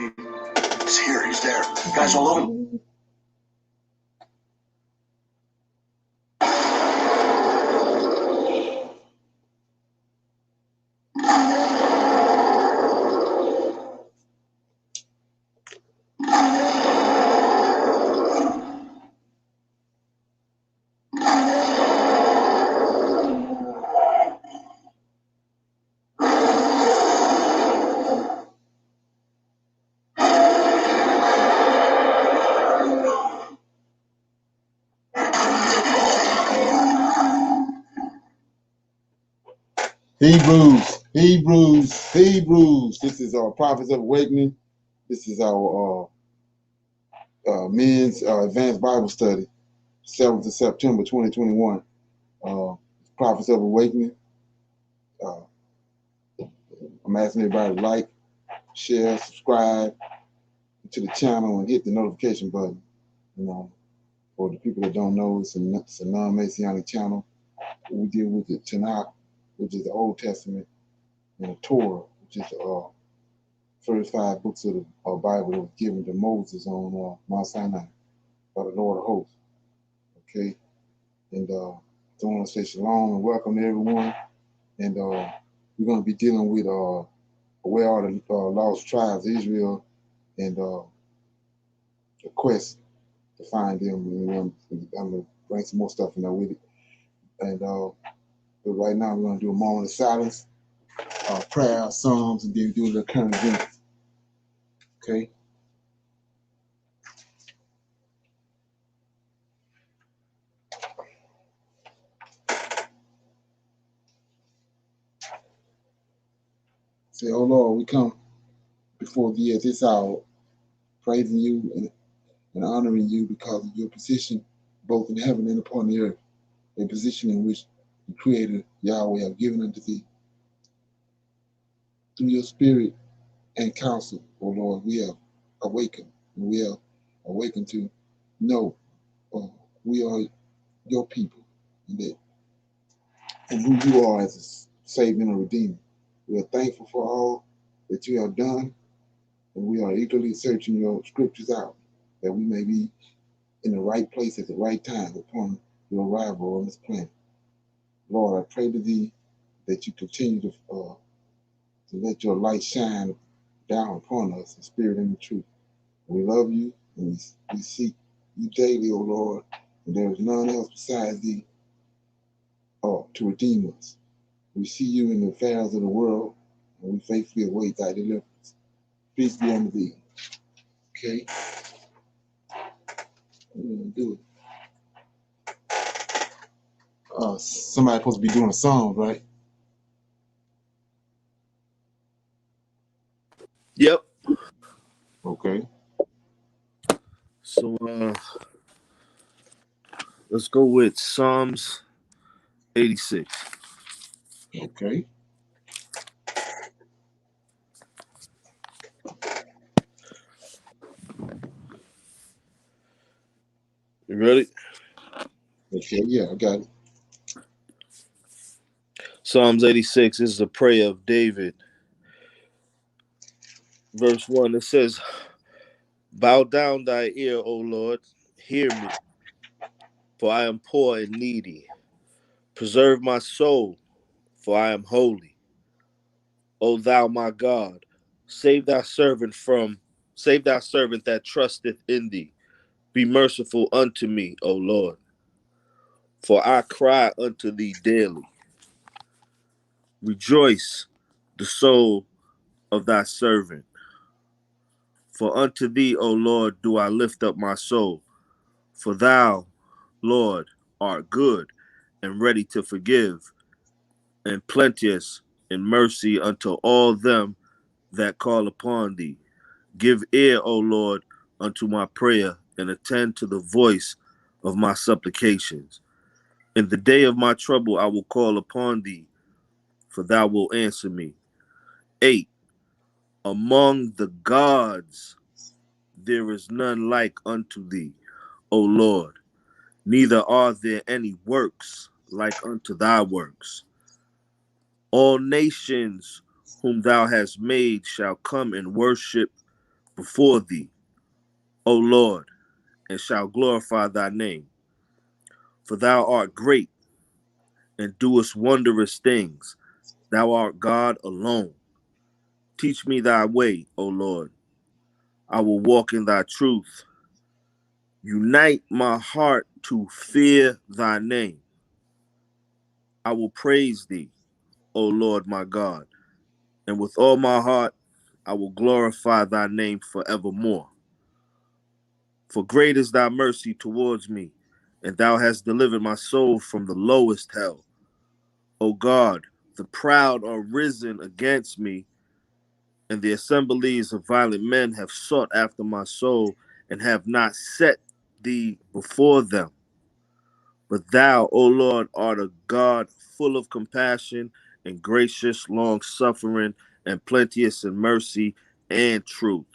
He's here. He's there. Guys all over. Hebrews. This is our Prophets of Awakening. This is our men's advanced Bible study, 7th of September, 2021. Prophets of Awakening. I'm asking everybody to like, share, subscribe to the channel, and hit the notification button. You know, for the people that don't know, it's a non-Messianic channel. We deal with the Tanakh, which is the Old Testament, and the Torah, which is the first 5 books of the Bible that was given to Moses on Mount Sinai by the Lord of Hosts. Okay, and so I want to say shalom and welcome to everyone. And we're going to be dealing with where are the lost tribes of Israel and the quest to find them. And I'm going to bring some more stuff in there with it. And but right now we're going to do a moment of silence, prayer, psalms, and then do the current events. Okay. Say, oh Lord, we come before thee at this hour, praising you and honoring you because of your position both in heaven and upon the earth, a position in which the Creator Yahweh have given unto thee. Through your spirit and counsel, O Lord, we have awakened. And we have awakened to know we are your people and who you are as a Savior and a Redeemer. We are thankful for all that you have done, and we are eagerly searching your scriptures out, that we may be in the right place at the right time upon your arrival on this planet. Lord, I pray to thee that you continue to let your light shine down upon us in spirit and in truth. We love you, and we seek you daily, O Lord, and there is none else besides thee to redeem us. We see you in the affairs of the world, and we faithfully await thy deliverance. Peace be unto thee. Okay? I'm going to do it. Somebody supposed to be doing a song, right? Yep. Okay. So let's go with Psalms 86. Okay. You ready? Okay, yeah, I got it. Psalms 86 is a prayer of David. Verse 1, it says, bow down thy ear, O Lord, hear me, for I am poor and needy. Preserve my soul, for I am holy. O thou my God, save thy servant that trusteth in thee. Be merciful unto me, O Lord, for I cry unto thee daily. Rejoice the soul of thy servant. For unto thee, O Lord, do I lift up my soul. For thou, Lord, art good and ready to forgive, and plenteous in mercy unto all them that call upon thee. Give ear, O Lord, unto my prayer, and attend to the voice of my supplications. In the day of my trouble I will call upon thee, for thou wilt answer me. 8. Among the gods there is none like unto thee, O Lord, neither are there any works like unto thy works. All nations whom thou hast made shall come and worship before thee, O Lord, and shall glorify thy name. For thou art great, and doest wondrous things. Thou art God alone. Teach me thy way, O Lord. I will walk in thy truth. Unite my heart to fear thy name. I will praise thee, O Lord my God, and with all my heart I will glorify thy name forevermore. For great is thy mercy towards me, and thou hast delivered my soul from the lowest hell. O God, the proud are risen against me, and the assemblies of violent men have sought after my soul, and have not set thee before them. But thou, O Lord, art a God full of compassion and gracious, long suffering, and plenteous in mercy and truth.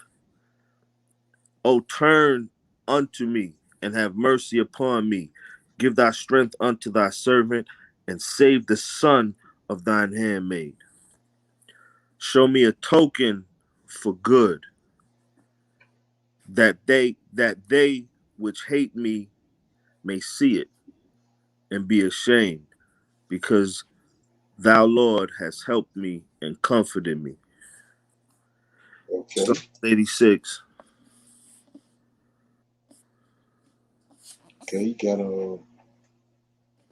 O turn unto me and have mercy upon me. Give thy strength unto thy servant, and save the son of thine handmaid. Show me a token for good, that they which hate me may see it and be ashamed, because thou, Lord, hast helped me and comforted me. Okay. Psalm 86. Okay, you got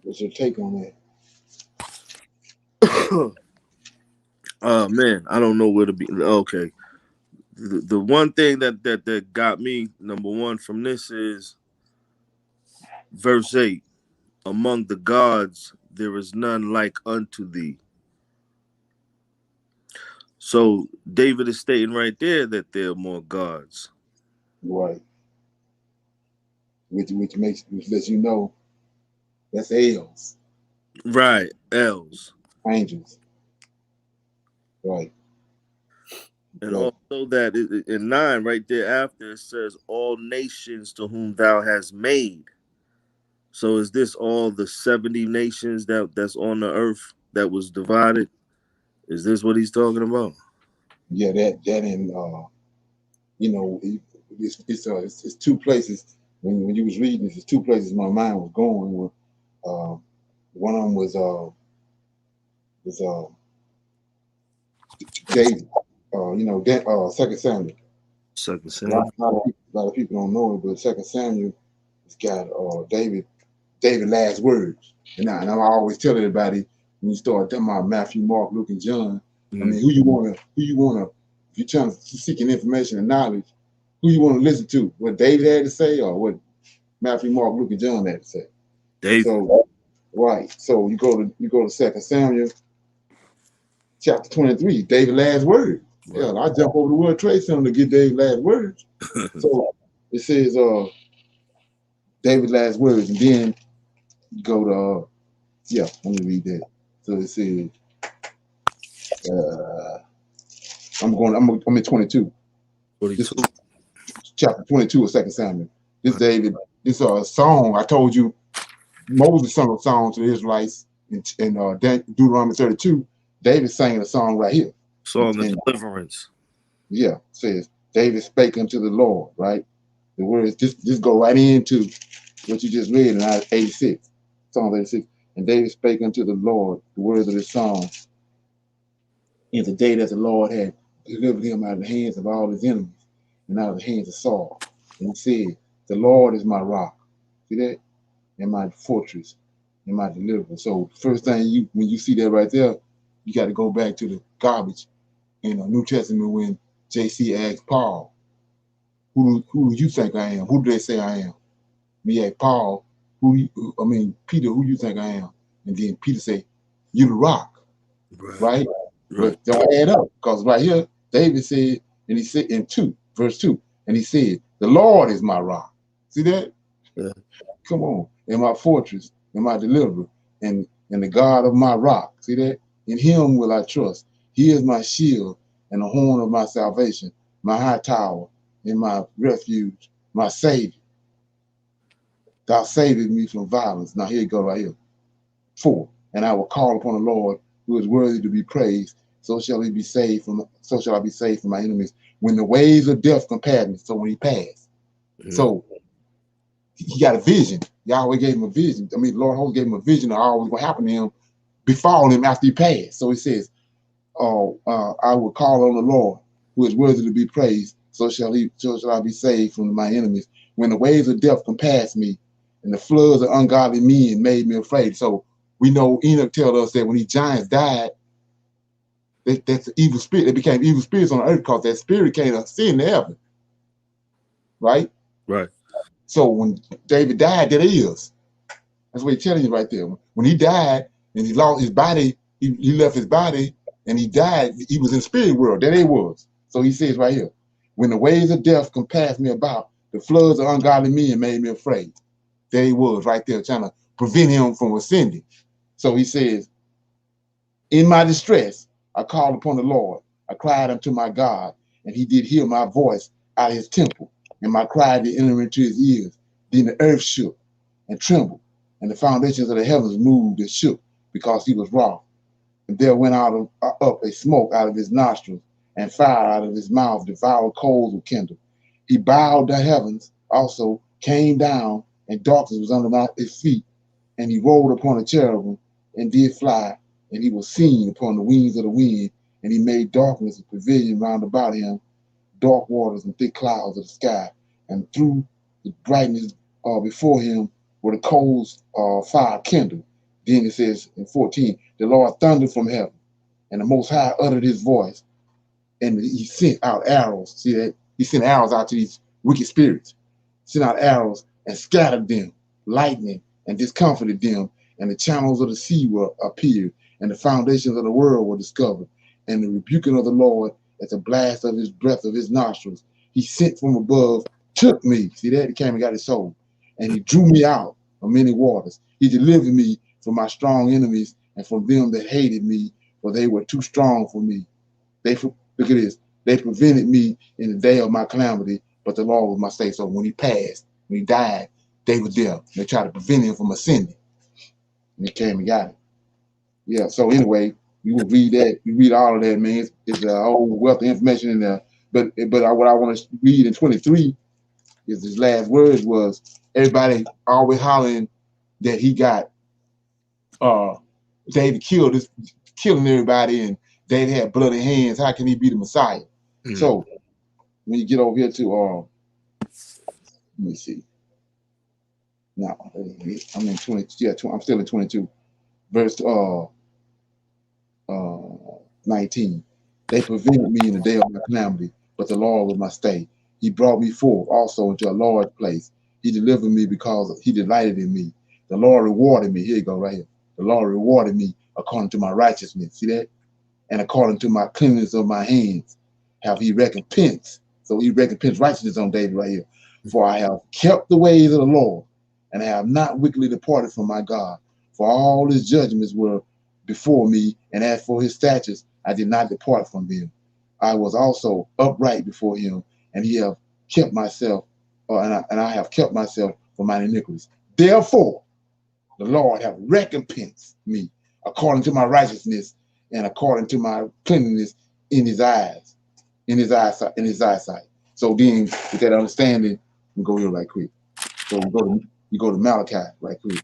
what's your take on that? Man, I don't know where to be. Okay. The one thing that got me, number one, from this is verse 8. Among the gods there is none like unto thee. So David is stating right there that there are more gods. Right. Which lets you know that's Els, Right, Els. angels. Right. And Okay. also that in 9, right there after, it says, all nations to whom thou hast made. So is this all the 70 nations that's on the earth that was divided? Is this what he's talking about? Yeah, that in you know, it's two places. When you was reading this, it's two places my mind was going. Uh, one of them was David. Second Samuel. Second A lot, Samuel. a lot of people don't know it, but Second Samuel, it's got David last words. And I always tell everybody when you start talking about Matthew, Mark, Luke, and John. I mean, Mm. who you wanna, if you're trying to seeking information and knowledge, who you want to listen to? What David had to say, or what Matthew, Mark, Luke, and John had to say? David. So right. So you go to Second Samuel chapter 23, David last words. Right. Yeah, I jump over the World Trade Center to get David last words. So it says David last words, and then you go to let me read that. So it says uh, I'm in 22. This 42. is chapter 22 of Second Samuel. This David, this song I told you Moses sung a song to the Israelites in Deuteronomy 32. David sang a song right here. Song of And deliverance. yeah, says David spake unto the Lord, right? The words just go right into what you just read in 86, Psalm 86. And David spake unto the Lord the words of this song in the day that the Lord had delivered him out of the hands of all his enemies and out of the hands of Saul. And he said, the Lord is my rock. See that? And my fortress and my deliverer. So first thing when you see that right there, you got to go back to the garbage in the New Testament when JC asked Paul, who do you think I am? Who do they say I am? Me asked Paul, Peter, who you think I am? And then Peter say, you the rock, Right. right? Right. But don't add up because right here, David said, and he said in verse 2, and he said, the Lord is my rock. See that? Yeah. Come on, and my fortress, and my deliverer, and the God of my rock. See that? In him will I trust. He is my shield and the horn of my salvation, my high tower, and my refuge, my savior. Thou savest me from violence. Now here you go right here. 4. And I will call upon the Lord who is worthy to be praised. So shall I be saved from my enemies. when the waves of death compared me. So when he passed, so he got a vision. Yahweh gave him a vision. I mean, the Lord Host gave him a vision of all was going to happen to him, befall him after he passed. So he says, "Oh, I will call on the Lord, who is worthy to be praised. So shall I be saved from my enemies. When the waves of death compassed me, and the floods of ungodly men made me afraid." So we know Enoch tells us that when these giants died, that's the evil spirit. They became evil spirits on the earth because that spirit can't ascend to heaven, right? Right. So when David died, that is. That's what he's telling you right there. When he died and he lost his body, he left his body and he died. He was in the spirit world. That it was. So he says right here, when the waves of death compassed me about, the floods of ungodly men made me afraid. There he was right there trying to prevent him from ascending. So he says, in my distress, I called upon the Lord. I cried unto my God, and he did hear my voice out of his temple, and my cry did enter into his ears. Then the earth shook and trembled, and the foundations of the heavens moved and shook, because he was wroth. And there went up a smoke out of his nostrils, and fire out of his mouth devoured coals of kindle. He bowed the heavens, also came down, and darkness was under his feet. And he rode upon a cherubim, and did fly, and he was seen upon the wings of the wind. And he made darkness a pavilion round about him, dark waters and thick clouds of the sky. And through the brightness before him were the coals of fire kindled. Then it says in 14, the Lord thundered from heaven, and the Most High uttered his voice, and he sent out arrows. See that? He sent arrows out to these wicked spirits, sent out arrows and scattered them, lightning, and discomfited them. And the channels of the sea were appeared, and the foundations of the world were discovered. And the rebuking of the Lord at the blast of his breath of his nostrils, he sent from above, took me. See that? He came and got his soul. And he drew me out of many waters. He delivered me from my strong enemies and from them that hated me, for they were too strong for me. Look at this. They prevented me in the day of my calamity, but the Lord was my stay. So when he passed, when he died, they were there. They tried to prevent him from ascending. And he came and got it. Yeah, so anyway, we will read that. We read all of that, man. It's a whole wealth of information in there. But what I want to read in 23 is his last words was everybody always hollering that he got David killing everybody, and David had bloody hands. How can he be the Messiah? So when you get over here to let me see. Now I'm in 20. Yeah, I'm still in 22, verse 19. They prevented me in the day of my calamity, but the Lord was my stay. He brought me forth also into a large place. He delivered me because he delighted in me. The Lord rewarded me. Here you go, right here. The Lord rewarded me according to my righteousness. See that? And according to my cleanness of my hands, have he recompensed. So he recompensed righteousness on David right here. For I have kept the ways of the Lord, and I have not wickedly departed from my God. For all his judgments were before me, and as for his statutes, I did not depart from them. I was also upright before him, and he have kept myself, and I have kept myself from mine iniquities. Therefore, the Lord have recompensed me according to my righteousness and according to my cleanliness in his eyes, in his eyesight. So then, with that understanding, we go here right quick. So we go to Malachi right quick.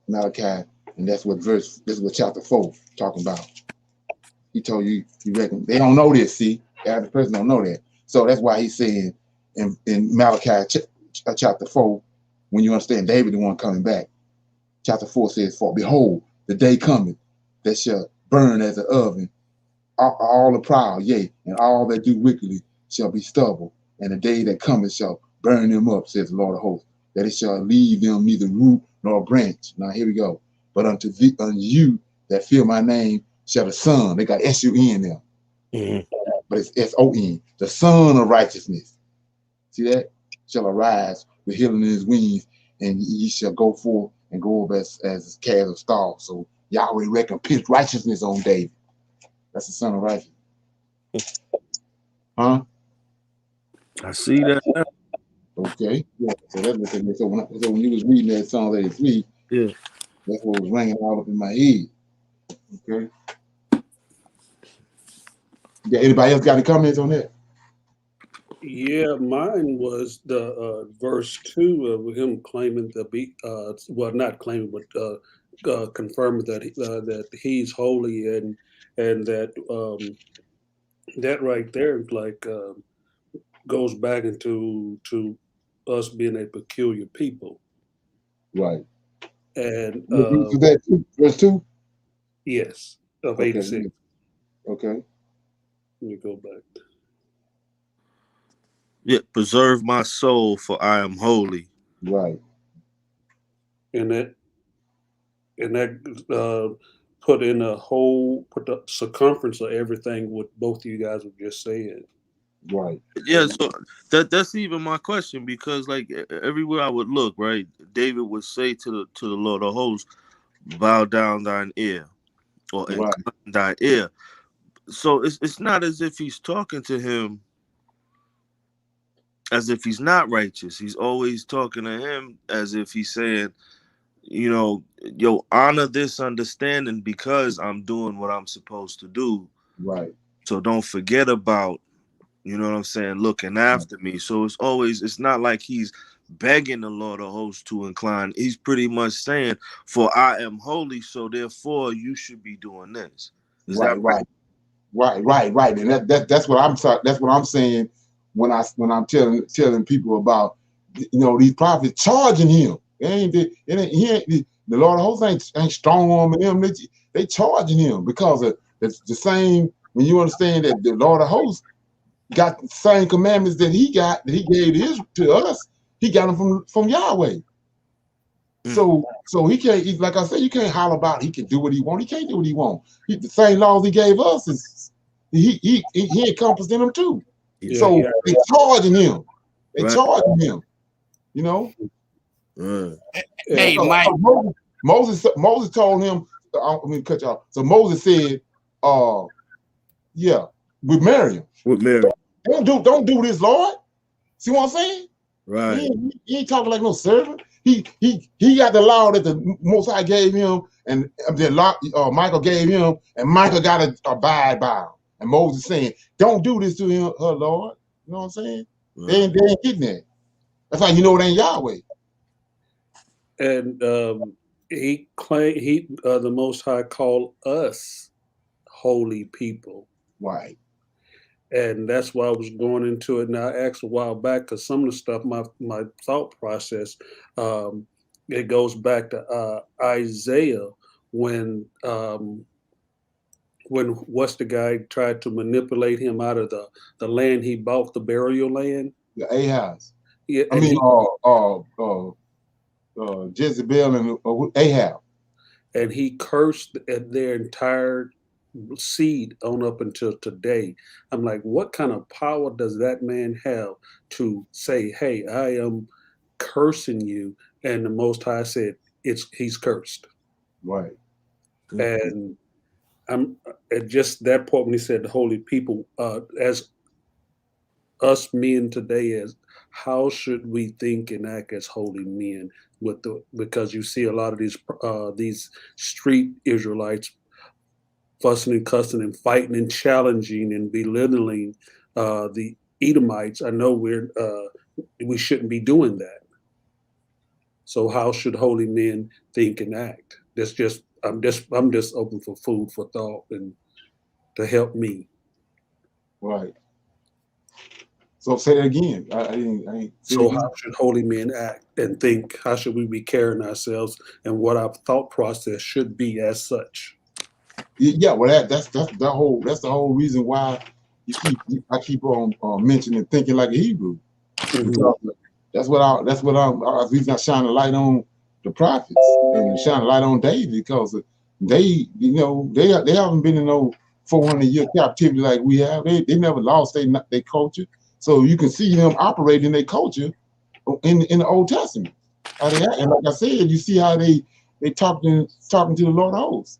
Malachi, and that's what this is what chapter 4 talking about. He told you, you reckon they don't know this. See, the average person don't know that. So that's why he's saying in Malachi chapter 4, when you understand David the one coming back. Chapter 4 says, "For behold, the day cometh that shall burn as an oven. All the proud, yea, and all that do wickedly shall be stubble. And the day that cometh shall burn them up, says the Lord of hosts, that it shall leave them neither root nor branch." Now here we go. "But unto you that fear my name shall the Son," they got S-U-N there, but it's S-O-N, "the Son of righteousness." See that? "Shall arise with healing in his wings, and ye shall go forth and go over as calves of stalks." So Yahweh recompensed righteousness on David. That's the Son of righteousness. Huh? I see that. Okay. Yeah. So that's what they mean. So when you was reading that Psalm 83, Yeah. that's what was ringing all up in my head. Okay. Yeah, anybody else got any comments on that? Yeah, mine was the verse 2 of him claiming to be, well, not claiming, but confirming that he's holy, and that that right there like goes back into to us being a peculiar people. Right. And What verse is that? Verse 2? yes, of Okay. 86. Okay. Let me go back. Yet preserve my soul, for I am holy. Right. And that put in a whole, put the circumference of everything what both of you guys were just saying. Right. Yeah, so that's even my question, because like everywhere I would look, right, David would say to the Lord of hosts, bow down thine ear, or Right. incline thy ear. So it's not as if he's talking to him as if he's not righteous. He's always talking to him as if he's saying, yo, honor this understanding because I'm doing what I'm supposed to do. Right. So don't forget about, you know what I'm saying, looking after me. So it's not like he's begging the Lord of hosts to incline. He's pretty much saying, for I am holy, so therefore you should be doing this. Is that Right. And that's what I'm saying when I'm telling people about, these prophets charging him. He ain't, the Lord of hosts ain't strong on them. They charging him because of it's the same. When you understand that the Lord of hosts got the same commandments that he gave to us, he got them from Yahweh. So he can't, like I said, you can't holler about he can do what he want. He can't do what he want. The same laws he gave us is he encompassed in them too. Yeah, So yeah. they charging him. They Right. charging him. You know. Hey, So Mike. Moses told him. Let me cut you off. So Moses said, yeah, with Miriam. With Mary. Don't do this, Lord. See what I'm saying? Right. He ain't talking like no servant. He got the law that the Most High gave him, and Michael gave him, and Michael got to abide by him. And Moses saying, "Don't do this to him, her Lord." You know what I'm saying? Right. They ain't getting that. That's how you know it ain't Yahweh. And he claimed the Most High called us holy people. Right. And that's why I was going into it. Now, I asked a while back because some of the stuff, my thought process, it goes back to Isaiah when what's the guy tried to manipulate him out of the land he bought, the burial land. The Ahaz. Yeah, I mean, Jezebel and Ahab. And he cursed their entire seed on up until today. I'm like, what kind of power does that man have to say, hey, I am cursing you? And the Most High said, he's cursed. Right. And I'm at just that point when he said the holy people, as us men today, as how should we think and act as holy men because you see a lot of these street Israelites fussing and cussing and fighting and challenging and belittling the Edomites. I know we shouldn't be doing that. So how should holy men think and act? I'm just open for food for thought and to help me. Right. So say that again. I ain't So how should holy men act and think? How should we be carrying ourselves and what our thought process should be as such? Yeah, well, that's the whole reason why I keep on mentioning thinking like a Hebrew. Because that's the reason I shine a light on the prophets and shine a light on David, because they haven't been in no 400-year captivity like we have. They never lost their culture, so you can see them operating in their culture in the Old Testament. And like I said, you see how they talking to the Lord of hosts.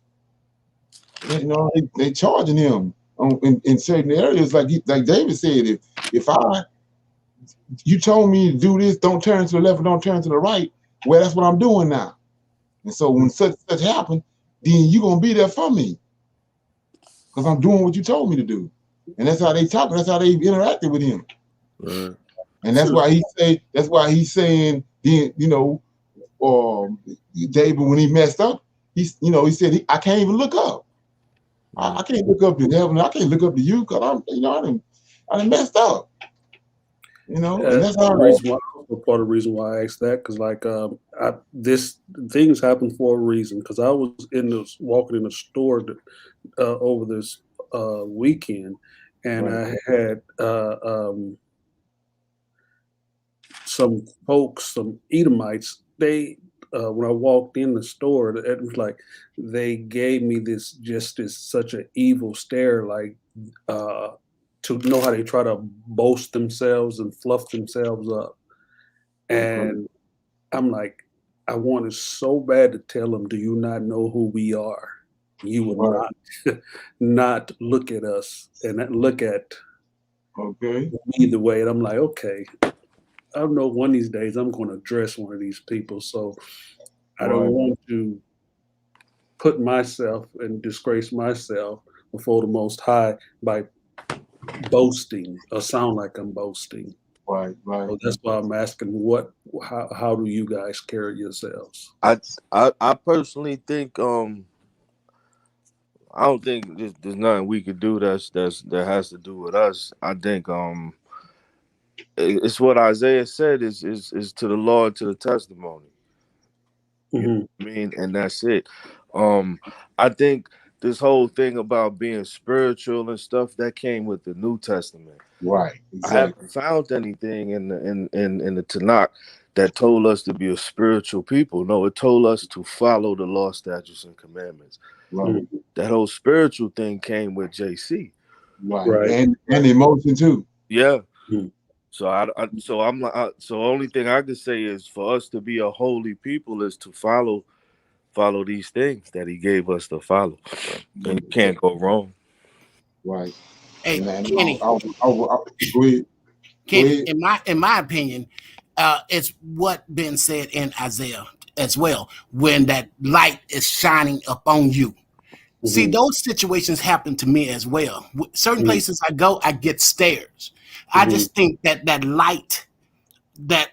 They charging him in certain areas, like David said, if you told me to do this, don't turn to the left or don't turn to the right, well, that's what I'm doing now. And so when such happen, then you're gonna be there for me, because I'm doing what you told me to do. And that's how they talk. That's how they interacted with him. Right. And that's why he's saying, you know, David, when he messed up, he said, I can't even look up. I can't look up to heaven. I can't look up to you because I done messed up. You know, and that's how part of the reason why I asked that, because like this things happen for a reason. Because I was walking in the store over this weekend, and I had some folks, some Edomites. They when I walked in the store, it was like they gave me this such an evil stare, like to know how they try to boast themselves and fluff themselves up. And I'm like, I wanted so bad to tell them, do you not know who we are? You will not look at us and look at me the way. And I'm like, okay, I know one of these days I'm going to address one of these people. So I don't want to put myself and disgrace myself before the Most High by boasting or sound like I'm boasting. Right. So that's why I'm asking, how do you guys carry yourselves? I personally think I don't think there's nothing we could do that has to do with us. I think it's what Isaiah said is to the Lord, to the testimony. You know what I mean? And that's it. I think this whole thing about being spiritual and stuff that came with the New Testament. Right. Exactly. I haven't found anything in the Tanakh that told us to be a spiritual people. No, it told us to follow the law, statutes, and commandments. Right. That whole spiritual thing came with JC. Right. And emotion too. Yeah. So I'm like, so only thing I could say is for us to be a holy people is to follow these things that he gave us to follow, and you can't go wrong. Right. Hey, Kenny. Go ahead. Kenny, in my opinion, it's what been said in Isaiah as well. When that light is shining upon you. See, those situations happen to me as well. Certain places I go, I get stares. I just think that light, that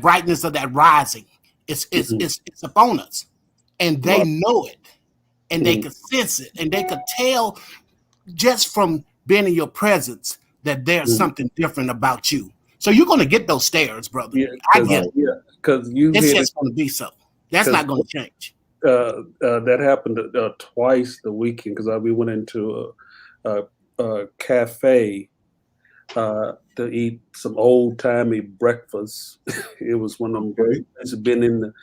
brightness of that rising, it's upon us, and they know it, and they can sense it, and they could tell just from being in your presence that there's something different about you. So you're going to get those stares, brother. Yeah, I get it. Yeah, because it's just going to be so. That's not going to change. That happened twice the weekend because we went into a cafe to eat some old timey breakfast. It was one of them. It's been in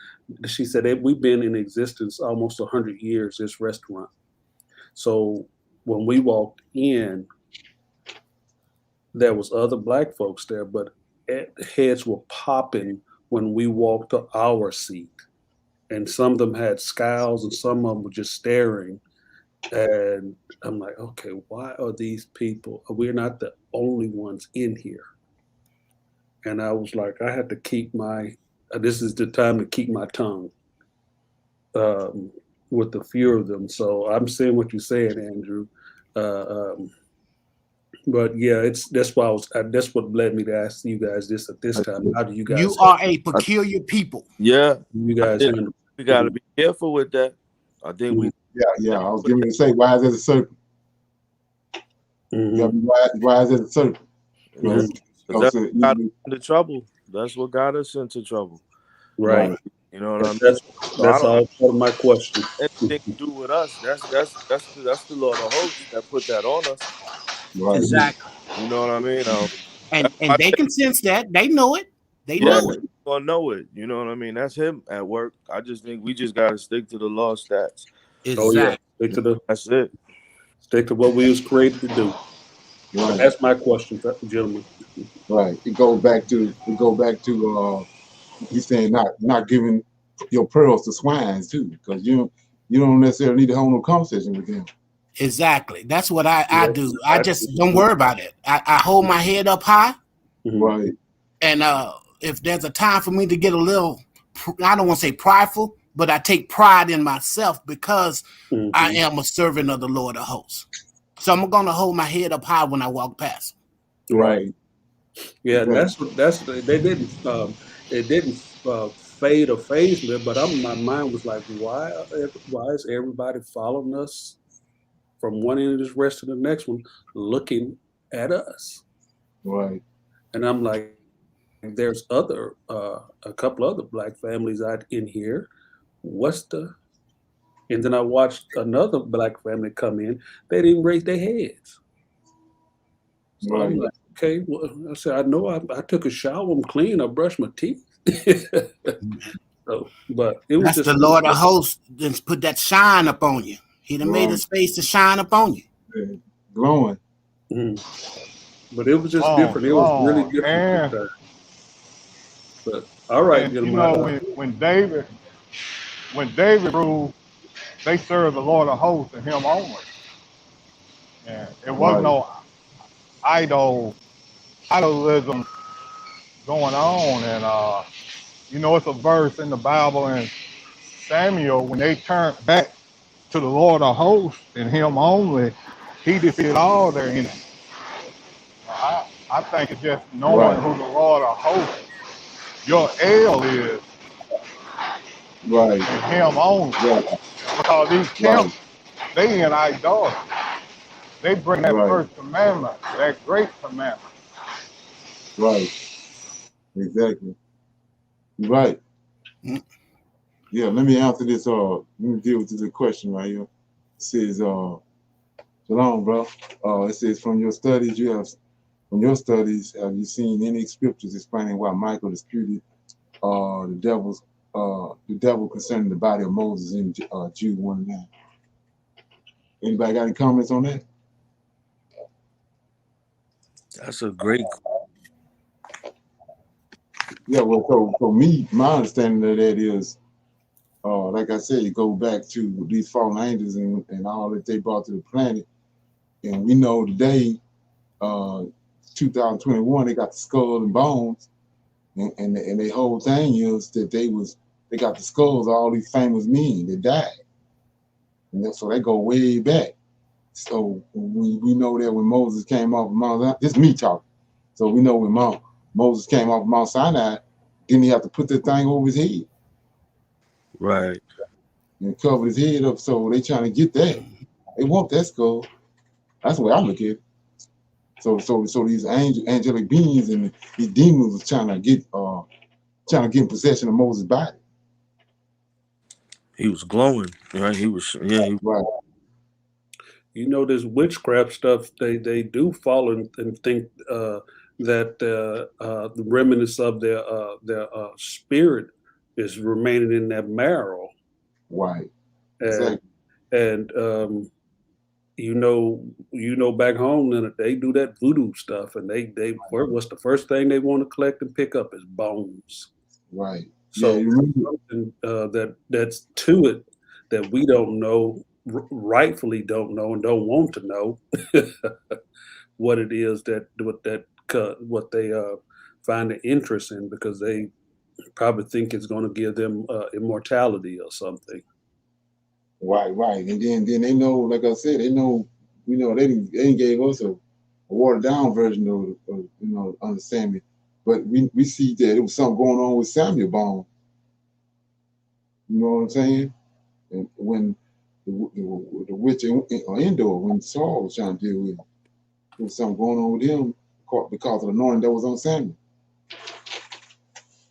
she said we've been in existence almost 100 years. This restaurant. So when we walked in, there was other black folks there, but heads were popping when we walked to our seat. And some of them had scowls and some of them were just staring. And I'm like, okay, why are these people? We're not the only ones in here. And I was like, I had to keep this is the time to keep my tongue with the few of them. So I'm saying what you're saying, Andrew. But yeah, that's why that's what led me to ask you guys this at this time. How do you guys? You are a peculiar people. Yeah, you guys. We got to be careful with that. I think we. Yeah. I was going to say, why is it a serpent? Why is it a serpent? That's what got us into trouble. That's what got us into trouble. Right. You know what I mean? That's all part of my question. Anything to do with us? That's the Lord of hosts that put that on us. Right. Exactly. You know what I mean? And they can sense that. They know it. They know it. Gonna know it. You know what I mean? That's him at work. I just think we just gotta stick to the law stats. Exactly. Oh yeah. That's it. Stick to what we was created to do. Right. That's my question, gentlemen. Right. It goes back to he's saying not giving your pearls to swines too, because you don't necessarily need to hold no conversation with them. Exactly. That's what I do. I just don't worry about it. I hold my head up high. Right. And if there's a time for me to get a little, I don't want to say prideful, but I take pride in myself because I am a servant of the Lord of hosts. So I'm gonna hold my head up high when I walk past. Right. Yeah, and Right. that's it didn't fade or phase me, but my mind was like, why is everybody following us from one end of this rest to the next one, looking at us? Right. And I'm like, there's a couple other black families out in here. What's the? And then I watched another black family come in. They didn't raise their heads. So I'm Right. like, okay. Well, I said, I know I took a shower, I'm clean, I brushed my teeth. So, but it was That's just the Lord of hosts that's put that shine upon you. He done made Right. his face to shine upon you. Yeah. Glowing. mm. But it was just Long, different. It was really long. different this time. But all right, And you know, gentlemen. when David ruled, they served the Lord of hosts and him only. And it was Right. no idolism going on. And you know, it's a verse in the Bible in Samuel when they turned back to the Lord of hosts and him only, he defeated all their enemies. I think it's just knowing Right. who the Lord of hosts, your L is, Right. and him only. Right. Because these Right. camps, they in idolatry. They bring that Right. first commandment, that great commandment. Right. Exactly. You're right. Mm. Yeah, let me answer this. Let me deal with this question right here. It says, Shalom, bro. It says, from your studies, have you seen any scriptures explaining why Michael disputed the devil concerning the body of Moses in Jude 1:9? Anybody got any comments on that? That's a great. Yeah, well, so me, my understanding of that is, like I said, you go back to these fallen angels and all that they brought to the planet. And we know today, 2021, they got the skull and bones. And the whole thing is that they got the skulls of all these famous men that died. And so they go way back. So we know that when Moses came off of Mount Sinai, this is me talking. So we know when Moses came off of Mount Sinai, didn't he have to put that thing over his head Right. and cover his head up? So they trying to get that. They want that skull. That's the way I look at it. So these angelic beings and these demons was trying to get in possession of Moses' body. He was glowing. Right. He was. Yeah. Right. You know, this witchcraft stuff, they do fall and think that the remnants of their spirit is remaining in that marrow. Right. And Exactly. and you know back home then they do that voodoo stuff, and what's the first thing they want to collect and pick up is bones. Right. Yeah. So You remember? something that's to it that we don't know, rightfully don't know, and don't want to know what it is what they find an interest in, because they probably think it's going to give them immortality or something. Right. And then they know, like I said, they know, they didn't gave us a watered down version of understanding. But we see that it was something going on with Samuel Bone. You know what I'm saying? And when the witch in Endor, when Saul was trying to deal with it, there was something going on with him because of the anointing that was on Samuel.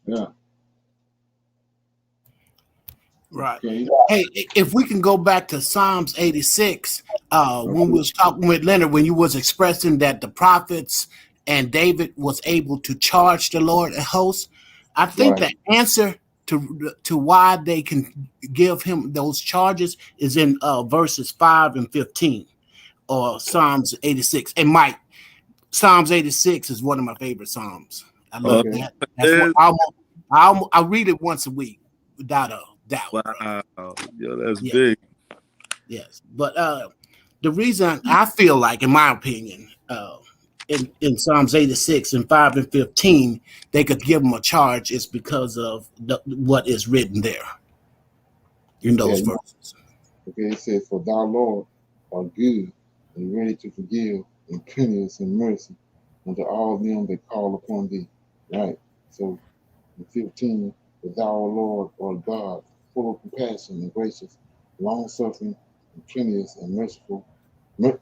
Yeah. Right. Okay. Hey, if we can go back to Psalms 86, when we was talking with Leonard, when you was expressing that the prophets and David was able to charge the Lord of hosts, I think Right. the answer to why they can give him those charges is in verses 5 and 15, or Psalms 86. And Mike, Psalms 86 is one of my favorite Psalms. I love Okay. that. That's what I read it once a week without a doubt. Wow. Yo, that's Yes, big. yes. But the reason I feel like, in my opinion, in Psalms 86 and 5 and 15, they could give them a charge is because of what is written there in those Yeah. verses. Okay. It says, "For thou, Lord, art good, and ready to forgive, and plenteous in mercy unto all them that call upon thee. Right. So in 15, that thou, O Lord, art God, full of compassion and gracious, long suffering, and plenteous and merciful,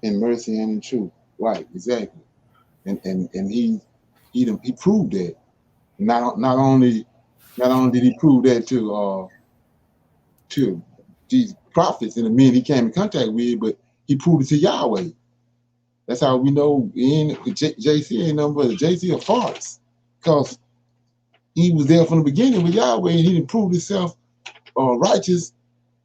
in mercy and in truth. Right, exactly. And he proved that. Not only did he prove that to these prophets and the men he came in contact with, but he proved it to Yahweh. That's how we know JC ain't nothing but a JC of farce. Because he was there from the beginning with Yahweh and he didn't prove himself righteous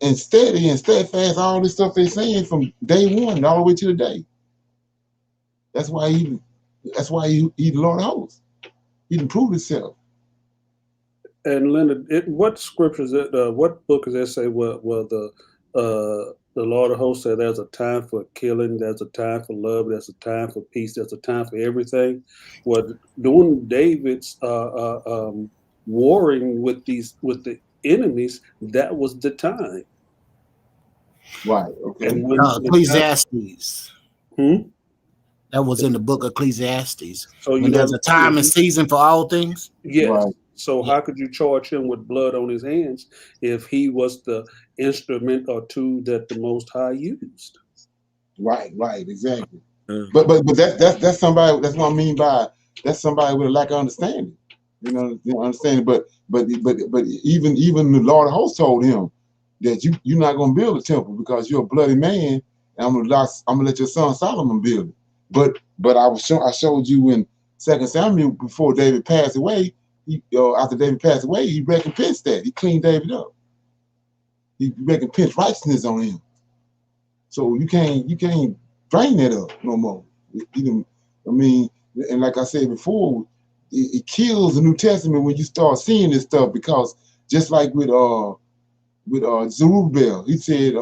and steady and steadfast, all this stuff they're saying from day one all the way to the day. That's why he the Lord of hosts. He didn't prove himself. And Leonard, what scriptures? What book does that say? Well, the Lord of hosts said there's a time for killing, there's a time for love, there's a time for peace, there's a time for everything. Well, during David's warring with the enemies, that was the time. Right. Okay. And when Ecclesiastes. That was in the book of Ecclesiastes. So when there's a time and season for all things. Yes. Right. So how could you charge him with blood on his hands if he was the instrument or tool that the Most High used? Right. Exactly. But that's somebody. That's what I mean by that's somebody with a lack of understanding. You know, understanding. But even the Lord of hosts told him that you're not going to build a temple because you're a bloody man, and I'm gonna let your son Solomon build it. But I showed you in 2 Samuel before David passed away. After David passed away, he recompensed that. He cleaned David up. He recompensed righteousness on him. So you can't bring that up no more. I mean, and like I said before, it kills the New Testament when you start seeing this stuff, because just like with Zerubbabel, he said,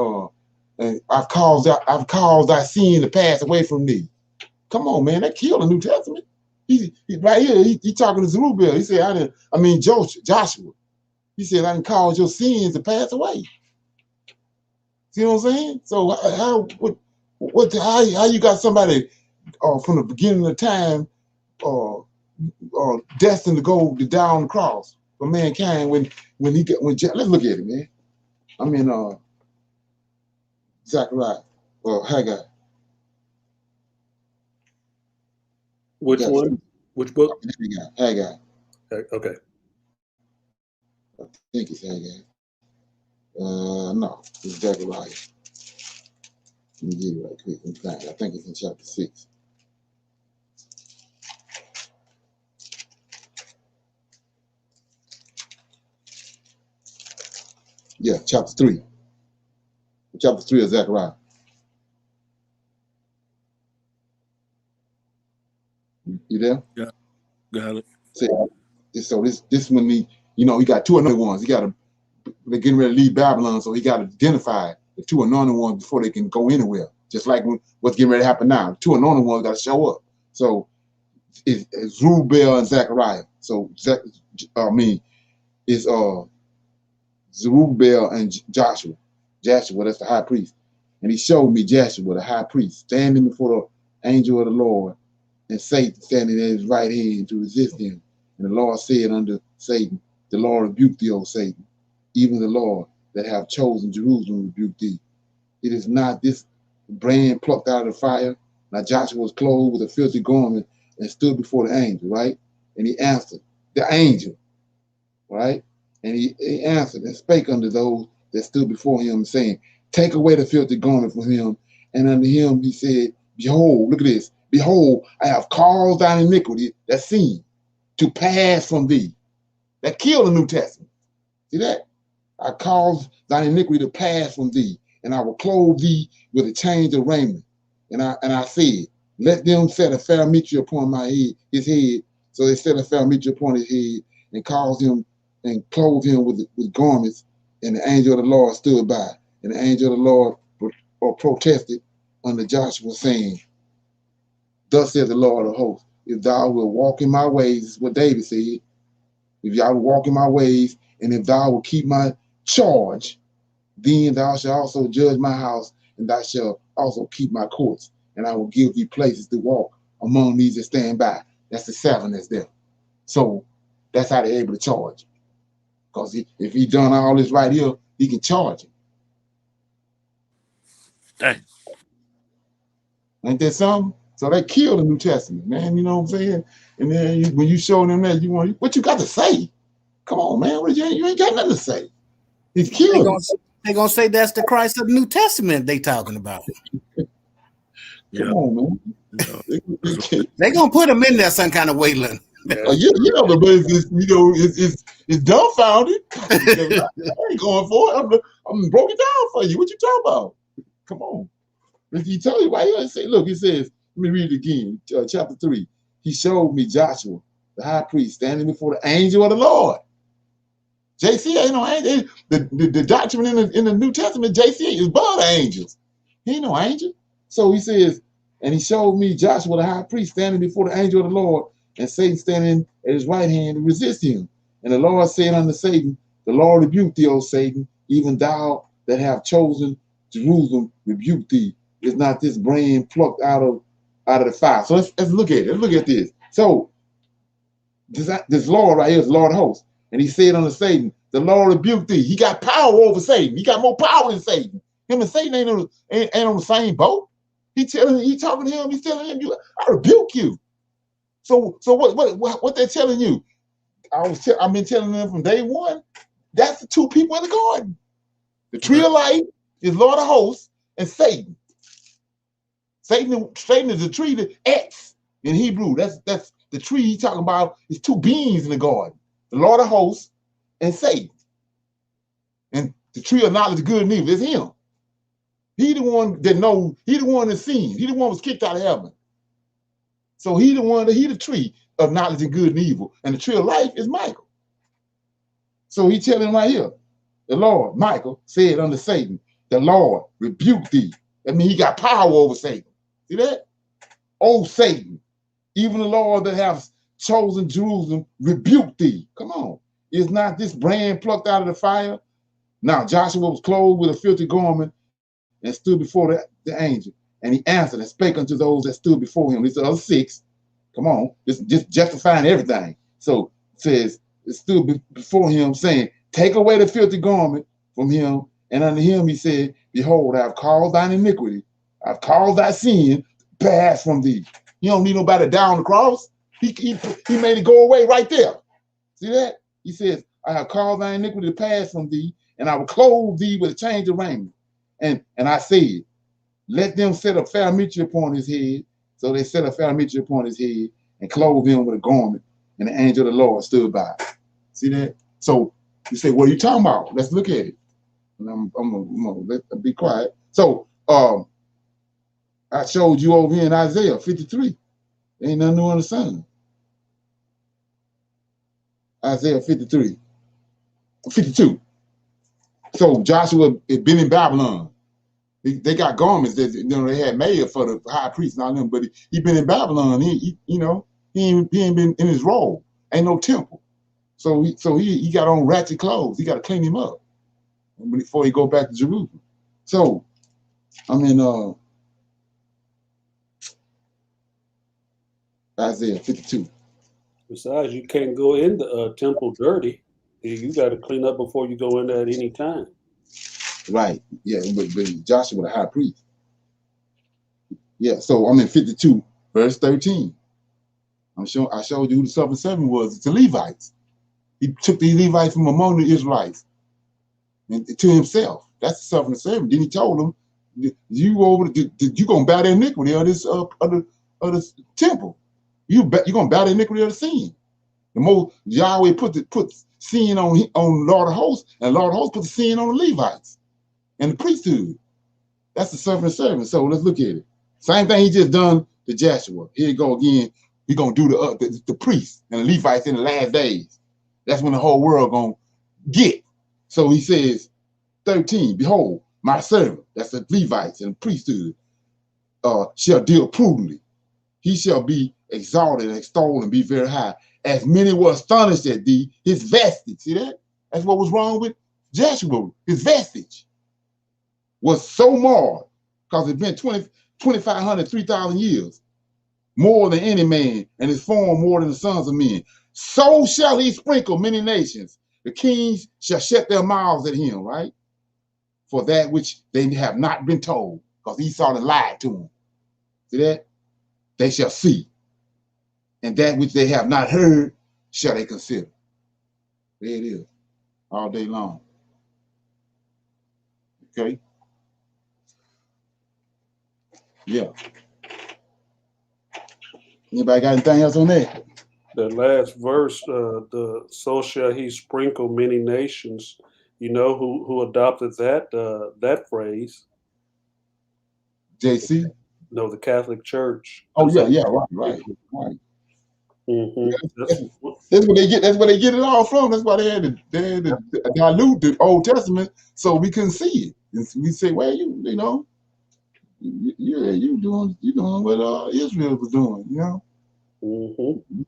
I've caused thy sin to pass away from thee. Come on, man, that killed the New Testament. He right here, he talking to Zerubbabel. He said, Joshua. He said, I didn't cause your sins to pass away. See what I'm saying? So how you got somebody from the beginning of time destined to go to die on the cross for mankind when let's look at it, man. I mean Zechariah or Haggai. Which one? Which book? Haggai. Okay. I think it's Haggai. No, it's Zechariah. Let me get it right quick. I think it's in chapter 6. Yeah, chapter 3. Chapter 3 of Zechariah. You there? Yeah, got it. So this one, he got two anointed ones. They're getting ready to leave Babylon, so he got to identify the two anointed ones before they can go anywhere. Just like what's getting ready to happen now. The two anointed ones got to show up. So it's Zerubbabel and Zechariah. So it's Zerubbabel and Joshua. Joshua, that's the high priest. And he showed me Joshua, the high priest, standing before the angel of the Lord, and Satan standing at his right hand to resist him. And the Lord said unto Satan, the Lord rebuked thee, O Satan, even the Lord that have chosen Jerusalem rebuked thee. It is not this brand plucked out of the fire. Now Joshua was clothed with a filthy garment and stood before the angel, right? And he answered, the angel, right? And he answered and spake unto those that stood before him, saying, take away the filthy garment from him. And unto him he said, behold, look at this. Behold, I have caused thine iniquity, that sin, to pass from thee. That killed the New Testament. See that? I caused thine iniquity to pass from thee, and I will clothe thee with a change of raiment. And I said, let them set a fair mixture upon his head. So they set a fair mixture upon his head, and caused him and clothed him with garments. And the angel of the Lord stood by. And the angel of the Lord protested unto Joshua, saying, thus says the Lord of hosts, if thou wilt walk in my ways, this is what David said, if thou wilt walk in my ways, and if thou wilt keep my charge, then thou shalt also judge my house, and thou shalt also keep my courts. and I will give thee places to walk among these that stand by. That's the 7 that's there. So that's how they're able to charge. Because if he done all this right here, he can charge it. Dang. Ain't that something? So they killed the New Testament, man. You know what I'm saying? And then when you show them that, what you got to say? Come on, man. You ain't got nothing to say. He's killed. They're gonna say that's the Christ of the New Testament they talking about. Come on, man. They're gonna put him in there some kind of way, Lynn. But it's dumbfounded. I ain't going for it. I'm broke it down for you. What you talking about? Come on. He tell you why he say, look, it says, let me read it again, chapter 3. He showed me Joshua, the high priest, standing before the angel of the Lord. JC ain't no angel. The doctrine in the New Testament, JC is above the angels. He ain't no angel. So he says, and he showed me Joshua, the high priest, standing before the angel of the Lord, and Satan standing at his right hand to resist him. And the Lord said unto Satan, the Lord rebuke thee, O Satan, even thou that have chosen Jerusalem, rebuke thee. Is not this brain plucked out of the fire? So let's look at it. Let's look at this. So this Lord right here is the Lord of hosts. And he said unto Satan, the Lord rebuke thee. He got power over Satan. He got more power than Satan. Him and Satan ain't on the same boat. He talking to him. He's telling him, I rebuke you. So what they're telling you? I've been telling them from day one. That's the 2 people in the garden. The tree of life is Lord of hosts and Satan. Satan is the tree, the X in Hebrew. That's the tree he's talking about. Is 2 beings in the garden: the Lord of hosts and Satan. And the tree of knowledge of good and evil is him. He the one that knows. He the one that's seen. He the one was kicked out of heaven. So he the tree of knowledge of good and evil. And the tree of life is Michael. So he telling him right here, the Lord, Michael, said unto Satan, the Lord rebuke thee. That means he got power over Satan. See that? O Satan, even the Lord that have chosen Jerusalem, rebuke thee. Come on. Is not this brand plucked out of the fire? Now Joshua was clothed with a filthy garment and stood before the angel. And he answered and spake unto those that stood before him. These are other 6. Come on. Just justifying everything. So it says, it stood before him saying, take away the filthy garment from him. And unto him he said, behold, I have caused thine iniquity. I've caused thy sin to pass from thee. You don't need nobody down the cross. He made it go away right there. See that? He says, I have caused thy iniquity to pass from thee, and I will clothe thee with a change of raiment. And I said, let them set a parameter upon his head. So they set a parameter upon his head and clothed him with a garment. And the angel of the Lord stood by. See that? So you say, what are you talking about? Let's look at it. And I'm gonna be quiet. So I showed you over here in Isaiah 53. There ain't nothing new under the sun. Isaiah 52. So Joshua had been in Babylon. They got garments that they had made for the high priest and all them, but he been in Babylon. He ain't been in his role. Ain't no temple. So he got on ratchet clothes. He got to clean him up before he go back to Jerusalem. So I'm in Isaiah 52. Besides, you can't go in the temple dirty. You got to clean up before you go in there at any time. Right. Yeah, but Joshua the high priest. Yeah, so I'm in 52, verse 13. I showed you who the 7 was. It's the Levites. He took the Levites from among the Israelites and to himself. That's the 7. Then he told them, you gonna bow the iniquity of this temple. You're gonna bow the iniquity of the sin. The most Yahweh put sin on Lord of hosts, and Lord of hosts put the sin on the Levites and the priesthood. That's the 7. So let's look at it. Same thing he just done to Joshua. Here you go again. We're gonna do the priests and the Levites in the last days. That's when the whole world gonna get. So he says, 13, behold, my servant, that's the Levites and the priesthood, shall deal prudently. He shall be exalted and extolled and be very high. As many were astonished at thee, his vestige. See that? That's what was wrong with Joshua. His vestige was so marred because it's been 2,500, 3,000 years, more than any man, and his form more than the sons of men. So shall he sprinkle many nations. The kings shall shut their mouths at him, right? For that which they have not been told, because Esau had lied to them. See that? They shall see. And that which they have not heard shall they consider. There it is, all day long. Okay? Yeah. Anybody got anything else on that? The last verse, so shall he sprinkle many nations. You know who adopted that phrase? JC? No, the Catholic Church. Oh yeah, right. Mm-hmm. That's what they get. That's where they get it all from. That's why they had to dilute the Old Testament so we couldn't see it. And we say, well, you doing what Israel was doing. You know,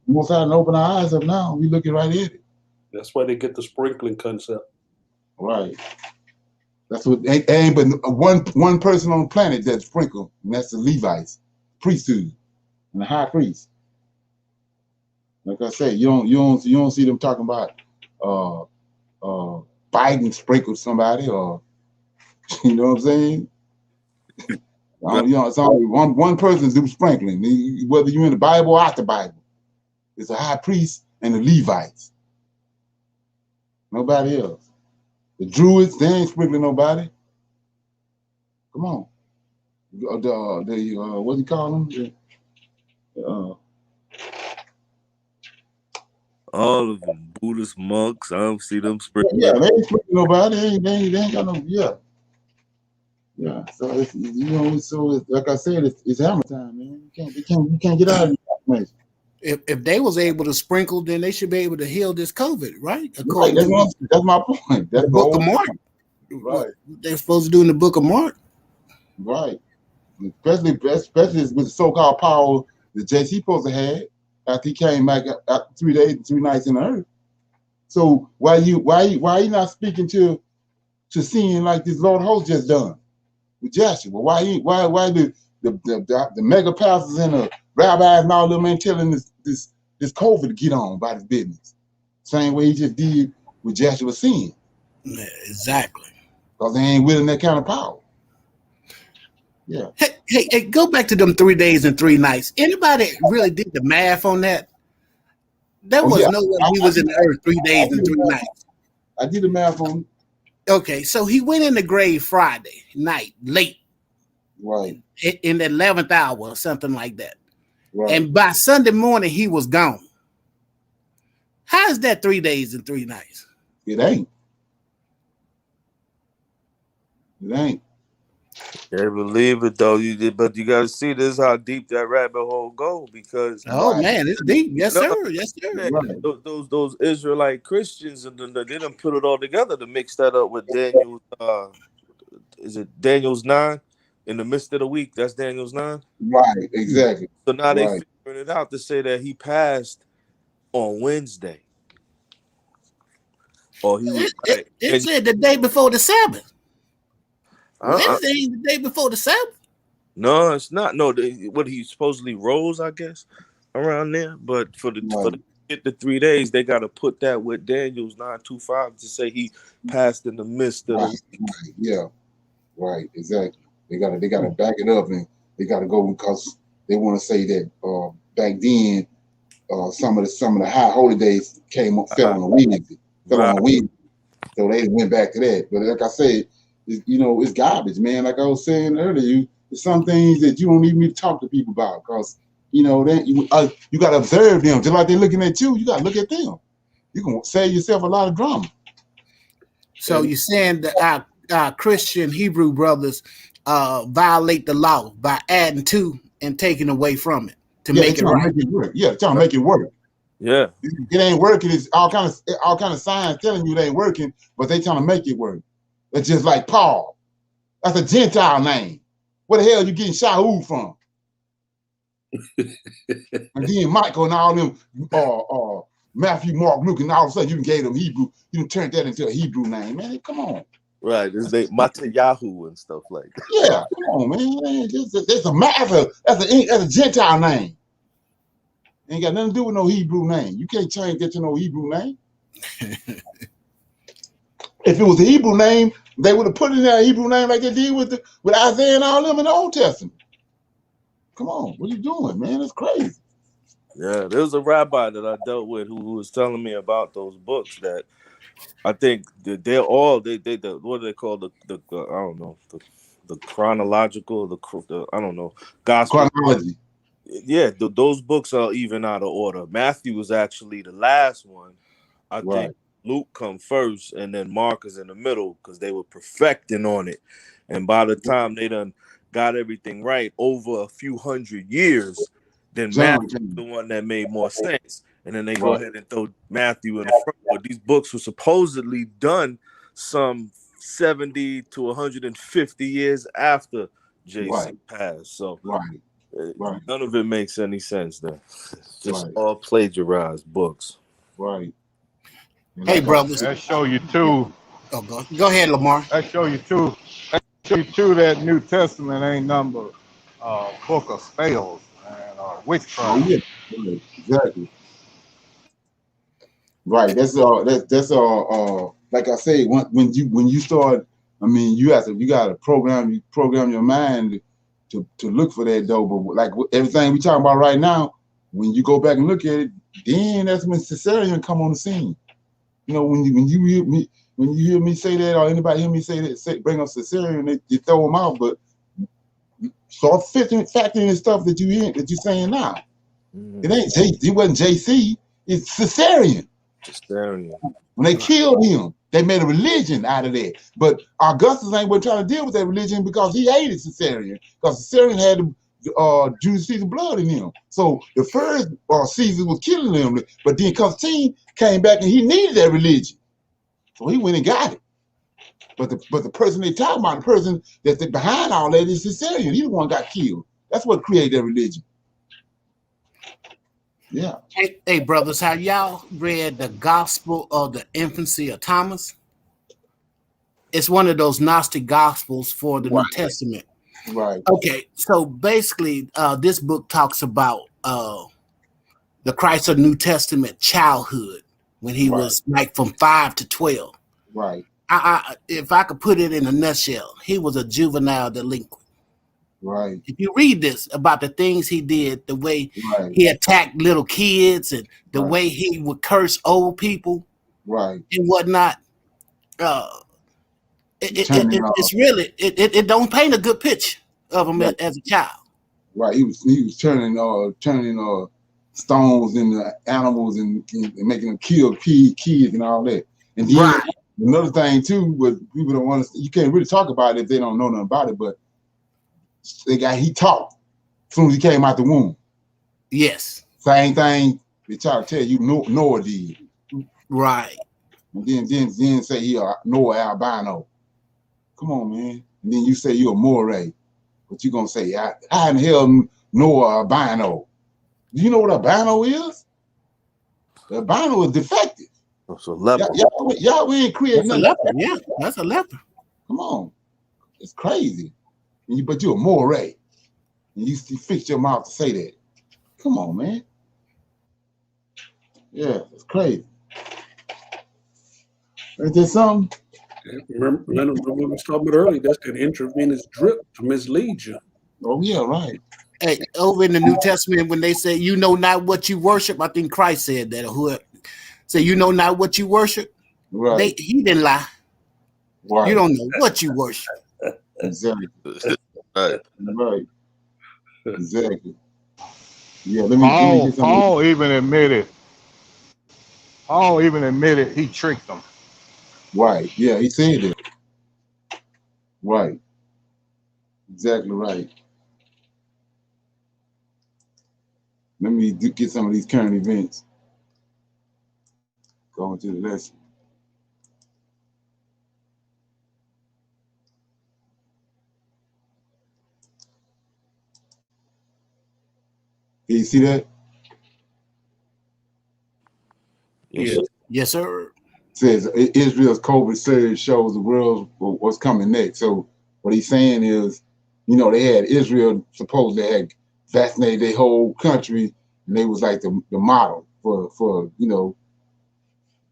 most had to open our eyes up now. We looking right at it. That's why they get the sprinkling concept. Right. That's what ain't but one person on the planet that sprinkle, and that's the Levites, priesthood, and the high priest. Like I say, you don't see them talking about Biden sprinkled somebody, or you know what I'm saying? It's only one person do sprinkling, whether you're in the Bible or out the Bible. It's a high priest and the Levites. Nobody else. The Druids, they ain't sprinkling nobody. Come on. What do you call them? All of them, Buddhist monks. I don't see them sprinkling. Yeah, they ain't sprinkling nobody. They ain't got no. Yeah. So it's like I said, it's hammer time, man. You can't get out of this. If they was able to sprinkle, then they should be able to heal this COVID, right? Right. That's my point. That's the book of Mark. Right. What they're supposed to do in the book of Mark. Right. Especially with the so-called power that JC supposed to have after he came back after 3 days and 3 nights in the earth. So why you not speaking to seeing like this Lord host just done with Joshua? Why the mega pastors and the rabbis and all them ain't telling this COVID to get on by this business? Same way he just did with Joshua sin. Yeah, exactly. Because they ain't willing that kind of power. Yeah. Hey, go back to them 3 days and 3 nights. Anybody really did the math on that? There was no way he was in the earth 3 days and 3 nights. I did the math on it. Okay, so he went in the grave Friday night, late. Right. In the 11th hour or something like that. Right. And by Sunday morning, he was gone. How is that 3 days and 3 nights? It ain't. It ain't. Can't believe it though. But you got to see this how deep that rabbit hole go, because man, it's deep. Yes, sir. Yes, sir. Right. Those Israelite Christians, and they done put it all together to mix that up with Daniel's. Is it Daniel's 9 in the midst of the week? That's Daniel's 9. Right. Exactly. So now they figuring it out to say that he passed on Wednesday, or he was. It said the day before the Sabbath. Wednesday is the day before the Sabbath. No, it's not. No, what he supposedly rose, I guess, around there. But for the 3 days, they got to put that with Daniel's 9:25 to say he passed in the midst of the week. Right. Yeah, right, exactly. They got to back it up, and they got to go because they want to say that back then some of the high holy days fell on a Wednesday, on a Wednesday, so they went back to that. But like I said, it's garbage, man. Like I was saying earlier, there's some things that you don't even need to talk to people about because, then you got to observe them. Just like they're looking at you, you got to look at them. You can save yourself a lot of drama. So you're saying that our Christian Hebrew brothers violate the law by adding to and taking away from it to make it right. Make it work. Yeah, trying to make it work. Yeah. It ain't working. It's all kind of signs telling you it ain't working, but they trying to make it work. It's just like Paul. That's a Gentile name. Where the hell are you getting Shaul from? And then Michael and all them, Matthew, Mark, Luke, and all of a sudden you gave them Hebrew. You turned that into a Hebrew name, man. Come on. Right. It's they Matayahu and stuff like that. Yeah, come on, man. That's a Gentile name. Ain't got nothing to do with no Hebrew name. You can't change that to no Hebrew name. If it was a Hebrew name, they would have put it in a Hebrew name like they did with Isaiah and all them in the Old Testament. Come on, what are you doing, man? It's crazy. Yeah, there was a rabbi that I dealt with who was telling me about those books that I think that they're all they what do they call the I don't know the chronological the I don't know gospel. Chronology. Yeah, those books are even out of order. Matthew was actually the last one. I Right. think Luke come first, and then Mark is in the middle because they were perfecting on it. And by the time they done got everything right over a few hundred years, then John Matthew came. the one that made more sense. And then they go Right. ahead and throw Matthew in the front. But these books were supposedly done some 70 to 150 years after JC Right. passed. So Right. Right. none of it makes any sense then. It's just Right. all plagiarized books. Right. And Hey, like brothers. That show you too. Oh, go ahead, Lamar. That show you too. That New Testament ain't number book of spells and oh witchcraft. yeah. Right. Exactly. Right. That's like I say, when you start, I mean, you gotta program your mind to look for that though. But like everything we talking about right now, when you go back and look at it, then that's when Caesarion come on the scene. You know, when you hear me say that, or anybody hear me say that, bring up Caesarion, they throw them out. But start factoring in stuff that you're saying now. It ain't it wasn't JC. It's Caesarion. Caesarion. When they killed him, they made a religion out of that. But Augustus ain't trying to deal with that religion because he hated Caesarion. Because Caesarion had Julius Caesar blood in him. So the first Caesar was killing him. But then Constantine came back and he needed that religion. So he went and got it. But the person they talking about, the person that's behind all that is Caesarion. He the one got killed. That's what created that religion. Yeah. Hey, brothers, have y'all read the Gospel of the Infancy of Thomas? It's one of those Gnostic Gospels for the New Testament. Right. Okay, so basically, this book talks about the Christ of the New Testament childhood when he was like from 5 to 12. Right. If I could put it in a nutshell, he was a juvenile delinquent. Right. If you read this about the things he did, the way Right. he attacked little kids and the way he would curse old people Right. and whatnot, it's really it don't paint a good picture of him as a child. Right. He was turning stones into animals and making them kill kids and all that. And then another thing too, what people don't understand, you can't really talk about it if they don't know nothing about it, but he taught as soon as he came out the womb. Yes. Same thing they try to tell you Noah did. Right. And then say he Noah albino. Come on, man. And then you say you're a Moray. But you gonna say, how in the hell Noah albino? Do you know what albino is? The albino is defective. That's a leper. Y'all we ain't creating nothing. Leper. Yeah, that's a leper. Come on. It's crazy. But you're a Moray. And you fix your mouth to say that. Come on, man. Yeah, it's crazy. Is there something? Remember we was talking about earlier, that's that intravenous drip to mislead you. Oh, yeah, right. Hey, over in the New Testament, when they say, you know not what you worship, I think Christ said that, or whoever. Say, you know not what you worship. Right. He didn't lie. Right. You don't know what you worship. Exactly. Right. Right. Exactly. Yeah, let me get Paul even admitted he tricked them. Right. Yeah, he said that. Right. Exactly right. Let me get some of these current events. Going to the lesson. Did you see that? Yes. Yes, sir. says Israel's COVID surge shows the world what's coming next. So what he's saying is, they had Israel supposedly had vaccinated their whole country, and they was like the model for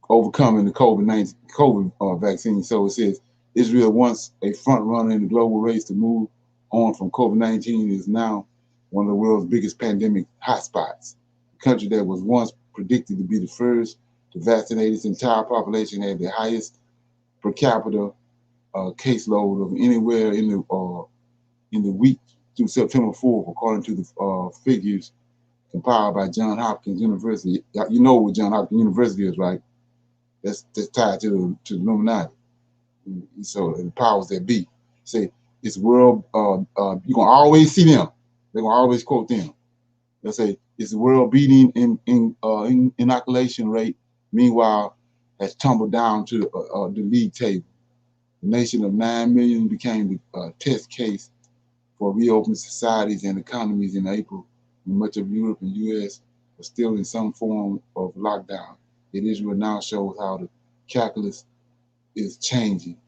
overcoming the COVID vaccine. So it says Israel, once a front runner in the global race to move on from COVID-19, is now one of the world's biggest pandemic hotspots. The country that was once predicted to be the first to vaccinate its entire population had the highest per capita caseload of anywhere in the week through September 4th, according to the figures compiled by Johns Hopkins University. You know what Johns Hopkins University is, right? That's tied to the Illuminati. So the powers that be. Say it's world. You're gonna always see them. They're gonna always quote them. They'll say it's the world beating in inoculation rate. Meanwhile, has tumbled down to the league table. The nation of 9 million became the test case for reopening societies and economies in April. And much of Europe and U.S. are still in some form of lockdown. Yet Israel now shows how the calculus is changing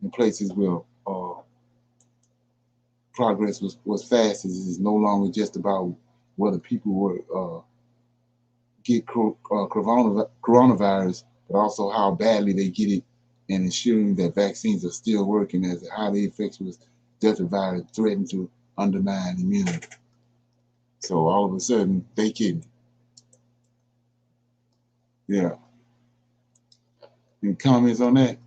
in places where progress was fast. It's no longer just about whether people were get coronavirus, but also how badly they get it, and ensuring that vaccines are still working as a highly infectious Delta virus threatened to undermine immunity. So all of a sudden, they kidding. Yeah. Any comments on that?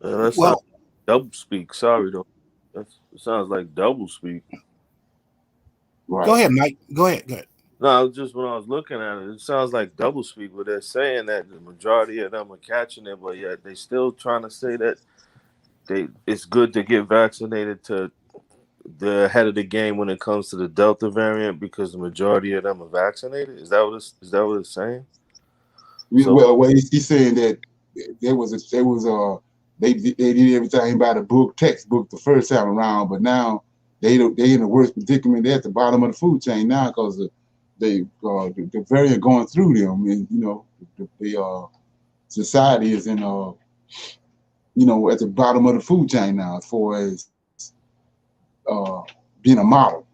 That sounds Well, double speak. Sorry though. It sounds like double speak. Right. go ahead, Mike. Go ahead. No, just when I was looking at it, it sounds like double speak. Where they're saying that the majority of them are catching it, but yet they still trying to say that it's good to get vaccinated to the ahead of the game when it comes to the Delta variant because the majority of them are vaccinated. Is that what it's saying? So Well, he's saying that they did everything by the book, textbook the first time around, but now they in a worse predicament. They're at the bottom of the food chain now because the variant going through them, and the society is in at the bottom of the food chain now as far as being a model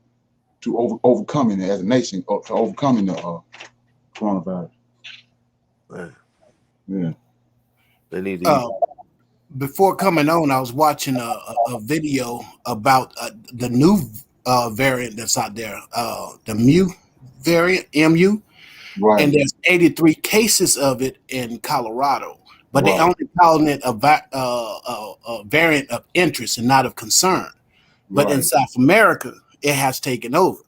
to overcoming it as a nation, to overcoming the coronavirus. man, Yeah. they need to eat. Before coming on, I was watching a video about the new variant that's out there, the Mu variant, MU, Right. and there's 83 cases of it in Colorado, but they Right. only calling it a variant of interest and not of concern. But in Right. South America, it has taken over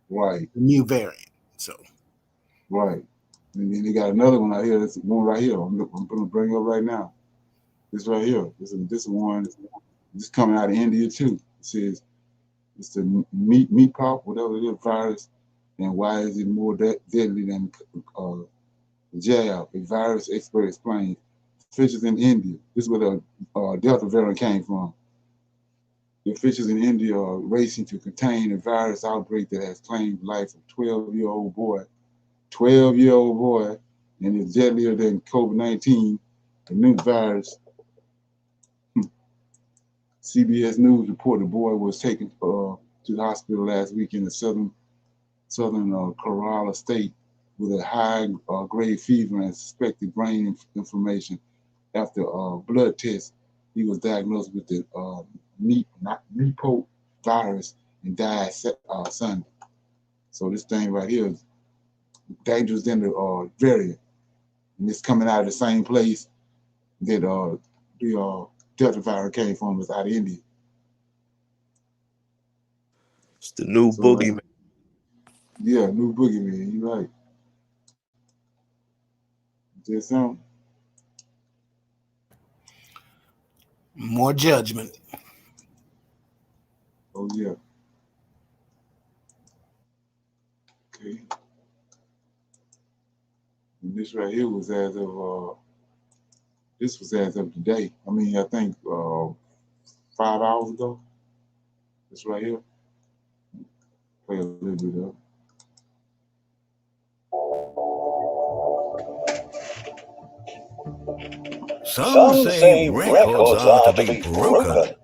Right. the Mu variant. So Right. And then they got another one out here. This one right here. I'm going to bring up right now. This right here. This one. This coming out of India too. It says it's the meat pop, whatever it is, virus, and why is it more deadly than the jab? A virus expert explains. Officials in India. This is where the Delta variant came from. The officials in India are racing to contain a virus outbreak that has claimed the life of a 12-year-old boy. 12-year-old boy, and is deadlier than COVID-19, the new virus. CBS News reported the boy was taken to the hospital last week in the southern Kerala state with a high grade fever and suspected brain inflammation. After a blood test, he was diagnosed with the Nipah virus and died Sunday. So this thing right here is dangerous than the variant. And it's coming out of the same place that the Delta virus came from, was out of India. It's the new So, boogeyman. Yeah, new boogeyman. You're right. Just something. more judgment. Oh yeah. Okay. And this right here was as of today. I mean, I think 5 hours ago. This right here. Play a little bit of. Some say records are to be broken,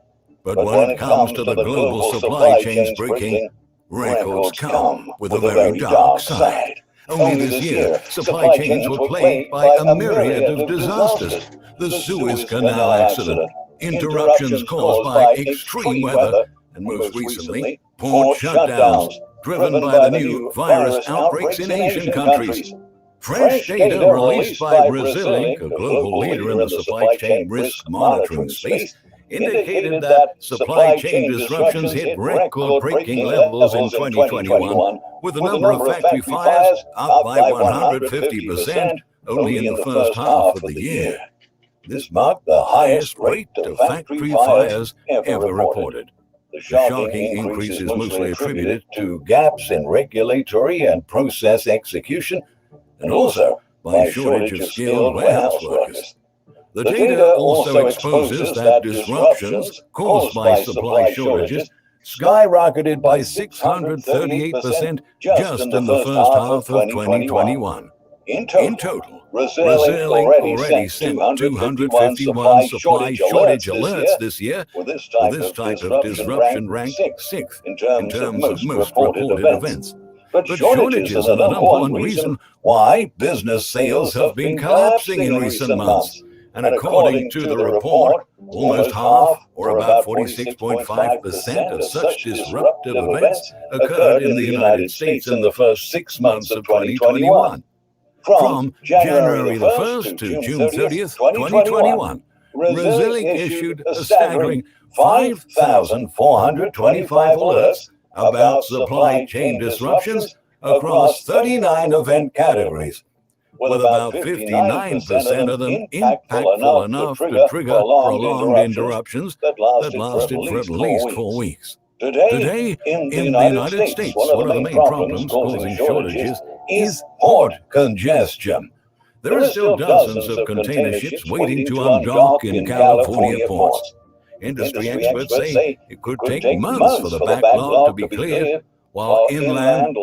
but when it comes to the global supply chains breaking, records come with a very dark side. Only this year, supply chains were plagued by a myriad of disasters. The Suez Canal accident, interruptions caused by extreme weather, and most recently, port shutdowns, driven by the new virus outbreaks in Asian countries. Fresh data released by Brazil, a global leader in the supply chain risk monitoring space, indicated that supply chain disruptions hit record-breaking levels in 2021, with the number of factory fires up by 150% only in the first half of the year. This marked the highest rate of factory fires ever reported. The shocking increase is mostly attributed to gaps in regulatory and process execution, and also by a shortage of skilled warehouse workers. The data also exposes that disruptions caused by supply shortages skyrocketed by 638% just in the first half of 2021. In total, Brazil already sent 251 supply shortage alerts this year, with this type of disruption ranked 6th in terms of most reported events. But shortages are the number one reason why business sales have been collapsing in recent months. And according to the report, almost half, or about 46.5% of such disruptive events occurred in the United States in the first 6 months of 2021. From January the 1st to June 30th, 2021, Brazil issued a staggering 5,425 alerts about supply chain disruptions across 39 event categories, with about 59% of them impactful enough to trigger prolonged interruptions that lasted for at least 4 weeks. Today, in the United States, one of the main problems causing shortages is port congestion. There are still dozens of container ships waiting to undock in California ports. Industry experts say it could take months for the backlog to be cleared, while inland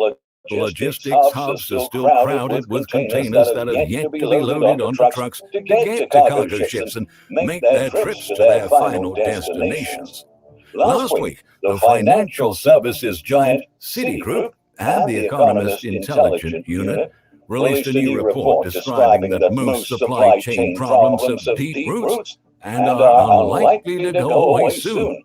logistics hubs are still crowded with containers that have yet to be loaded onto trucks to get to cargo ships and make their trips to their final destinations. Last week, the financial services giant Citigroup and the Economist Intelligence Unit released a new report describing that most supply chain problems have deep roots and are unlikely to go away soon.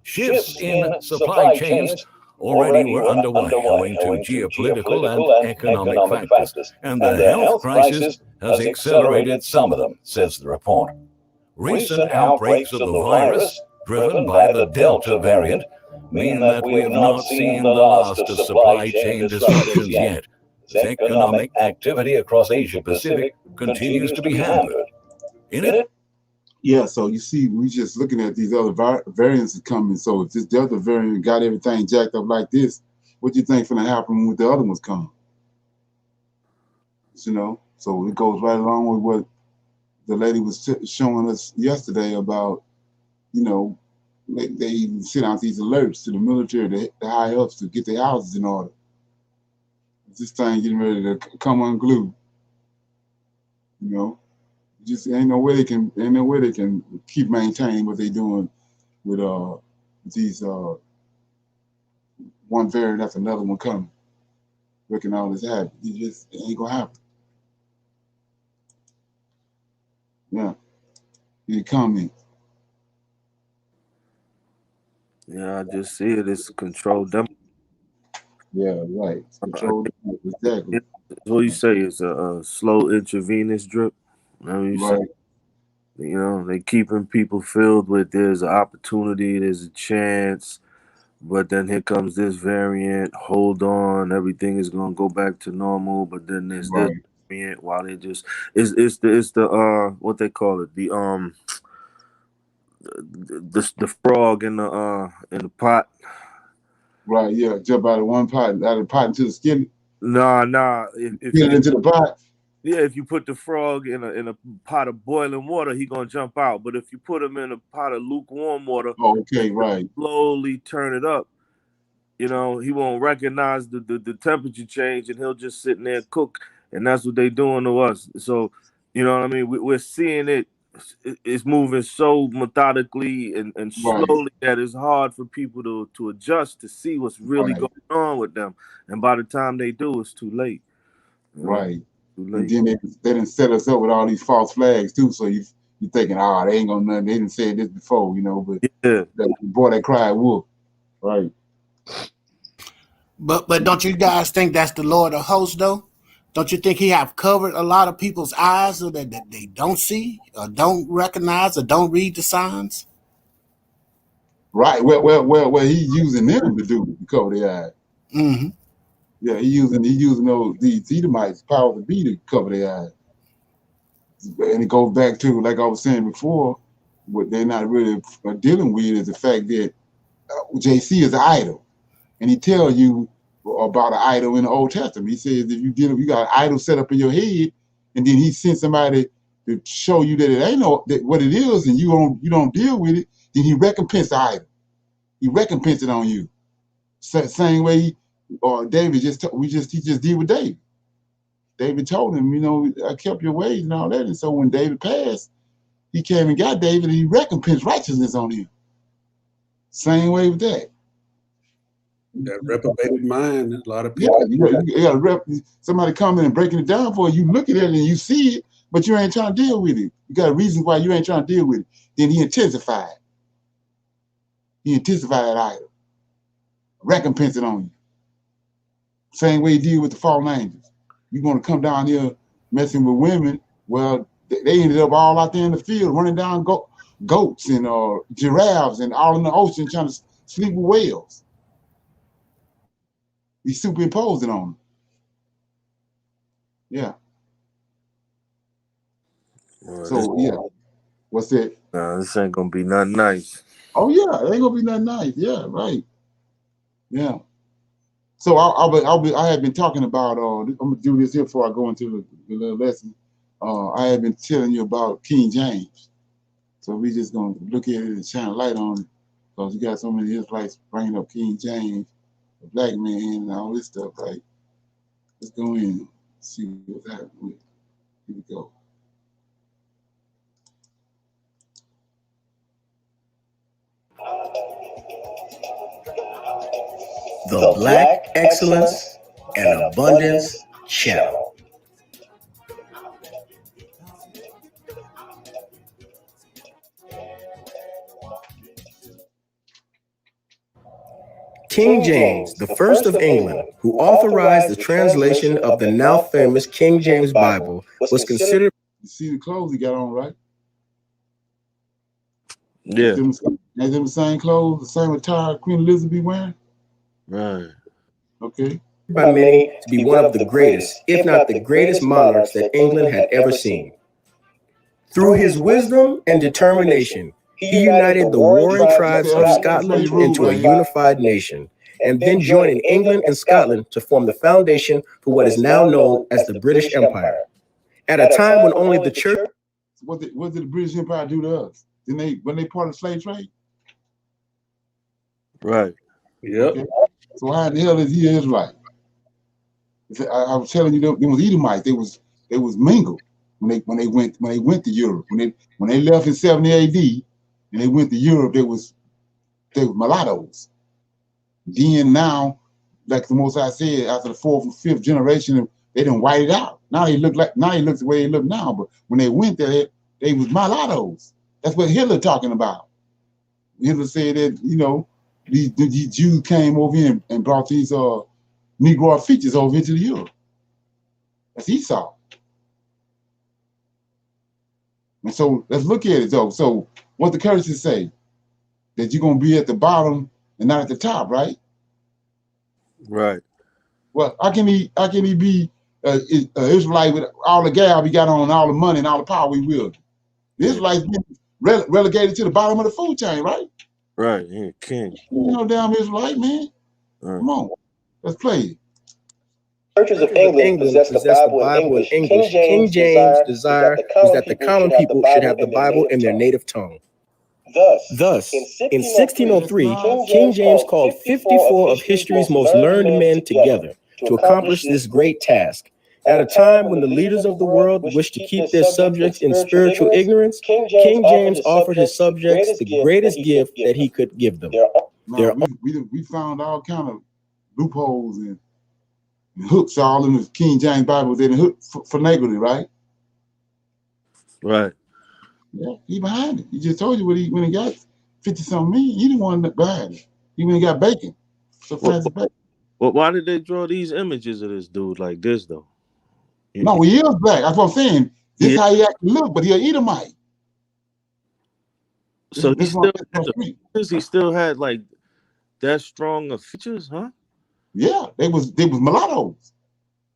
Shifts in supply chains already were underway owing to geopolitical and economic factors, and the health crisis has accelerated some of them, says the report. Recent outbreaks of the virus, driven by the Delta variant, mean that we have not seen the last of supply chain disruptions yet. Economic activity across Asia Pacific continues to be hampered. In it, Yeah, so you see, we just looking at these other variants coming. So if this Delta variant got everything jacked up like this, what do you think going to happen with the other ones coming? You know, so it goes right along with what the lady was showing us yesterday about, you know, they even send out these alerts to the military, the high ups, to get their houses in order. This thing getting ready to come unglued. You know, just ain't no way they can keep maintaining what they're doing with these one variant after another one coming, making all this happen. It ain't gonna happen. Yeah, any comments? Yeah, I just see it. It's controlled them. Yeah, right. Control exactly. What you say is a slow intravenous drip. You know what you Right. say? You know, they keeping people filled with there's an opportunity, there's a chance, but then here comes this variant. Hold on, everything is gonna go back to normal. But then there's this variant. While they just it's the what they call it, the frog in the pot. Right, yeah, jump out of one pot, out of the pot into the skin. Nah. If Get it into the pot. Yeah, if you put the frog in a pot of boiling water, he gonna jump out. But if you put him in a pot of lukewarm water, okay, right, slowly turn it up, you know, he won't recognize the temperature change, and he'll just sit in there and cook. And that's what they doing to us. So, You know what I mean? We're seeing it. It's moving so methodically and slowly that it's hard for people to adjust to see what's really going on with them. And by the time they do, it's too late. Right. Too And late. then they didn't set us up with all these false flags too. So you thinking, they ain't gonna nothing. They didn't say this before, you know. But the boy that cried wolf, right? But don't you guys think that's the Lord of hosts though? Don't you think he have covered a lot of people's eyes so that they don't see or don't recognize or don't read the signs? Right. Well, he's using them to cover their eyes. Mm-hmm. Yeah, he using these Edomites' power to be to cover their eyes. And it goes back to, like I was saying before, what they're not really dealing with is the fact that JC is an idol. And he tells you about an idol in the Old Testament. He says if you got an idol set up in your head, and then he sent somebody to show you that it ain't what it is, and you don't deal with it, then he recompenses the idol. He recompenses it on you. Same way David he just did with David. David told him, I kept your ways and all that. And so when David passed, he came and got David and he recompensed righteousness on him. Same way with that. That reprobated mind, a lot of people. Yeah, you got somebody coming and breaking it down for you. You look at it and you see it, but you ain't trying to deal with it. You got a reason why you ain't trying to deal with it. Then he intensified. He intensified that idol. Recompense it on you. Same way he did with the fallen angels. You're going to come down here messing with women. Well, they ended up all out there in the field running down goats and giraffes and all in the ocean trying to sleep with whales. He superimposed it on them. Yeah. So, yeah. What's that? Nah, this ain't going to be nothing nice. Oh, yeah. It ain't going to be nothing nice. Yeah, right. Yeah. So I have been talking about, I'm going to do this here before I go into the little lesson. I have been telling you about King James. So we just going to look at it and shine a light on it because you got so many Israelites bringing up King James, the black man, and all this stuff, right? Let's go in and see what's happening with it. Here we go. The Black Excellence and Abundance Channel. King James, the first of England, who authorized the translation of the now famous King James Bible, was considered. You see the clothes he got on, right? Yeah. Ain't them the same clothes, the same attire Queen Elizabeth be wearing? Right. Okay. By many to be one of the greatest, if not the greatest monarchs that England had ever seen. Through his wisdom and determination, he united the warring tribes of Scotland into a unified nation, and then joining England and Scotland to form the foundation for what is now known as the British Empire. At a time when only the church. What did the British Empire do to us? When they part of the slave trade? Right. Yep. Okay. So how in the hell is he an Israelite? I was telling you, there was Edomites. They was mingled when they went to Europe. When they left in 70 AD and they went to Europe, they were mulattoes. Then now, like the Most High said, after the 4th and 5th generation, they didn't white it out. Now they look the way they look now. But when they went there, they was mulattoes. That's what Hitler talking about. Hitler said that these Jews came over here and brought these Negro features over into Europe. That's Esau. And so let's look at it though. So what the curses say? That you're gonna be at the bottom and not at the top, right? Right. Well, how can he be an Israelite with all the gab he got on, all the money and all the power he wields? The Israelites been relegated to the bottom of the food chain, right? Right. He a king. You know, damn Israelite, man. Right. Come on, let's play it. Churches of England possessed the Bible in English. King James' desire was that the common people should have the Bible in their native tongue. Thus, in 1603, King James called 54 of history's most learned men together to accomplish this great task. At a time when the leaders of the world wished to keep their subjects in spiritual ignorance, King James offered his subjects the greatest gift that he could give them. No, we found all kind of loopholes and hooks all in the King James Bible. They didn't hook finagly, right? Right. Yeah, he behind it. He just told you when he got 50-something million. He didn't want to behind it. He went and got bacon. So fancy bacon. Well, why did they draw these images of this dude like this though? No, he is black. That's what I'm saying. This is how he actually look, but he's an Edomite. So he still had like that strong of features, huh? Yeah, they was mulattoes.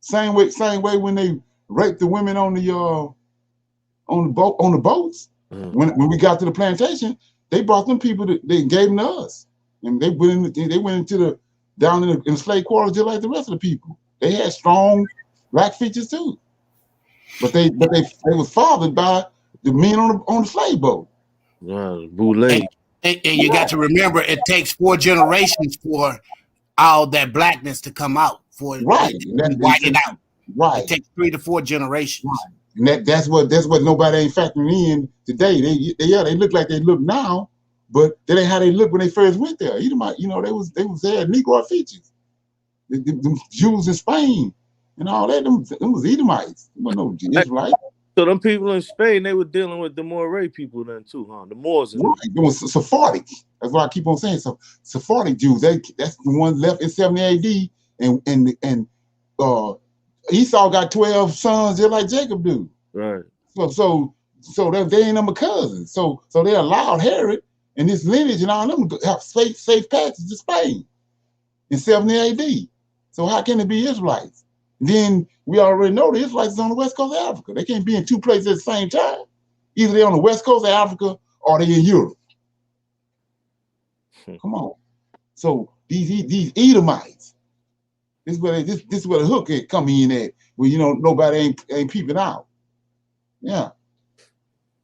Same way when they raped the women on the boats. When we got to the plantation, they brought them people they gave them to us, and they went into down in the slave quarters just like the rest of the people. They had strong black features too, but they was fathered by the men on the slave boat. Boule. And you got to remember, it takes 4 generations for all that blackness to come out, for right, white it out. Right, it takes 3 to 4 generations. Right. And that's what nobody ain't factoring in today. They look like they look now, but that ain't how they look when they first went there. They had Negro features. The Jews in Spain and all that. Them was Edomites. There wasn't no Israelites. So them people in Spain, they were dealing with the Moray people then too, huh? The Moors. Right. It was Sephardic. That's what I keep on saying. So Sephardic Jews. That's the ones left in 70 AD, and Esau got 12 sons just like Jacob do. Right. So they ain't number cousins. So they allowed Herod and his lineage and all them to have safe passage to Spain in 70 AD. So how can it be Israelites? Then we already know the Israelites is on the west coast of Africa. They can't be in 2 places at the same time. Either they're on the west coast of Africa or they're in Europe. Come on. So these Edomites, this is where the hook come in at, where nobody ain't peeping out. Yeah.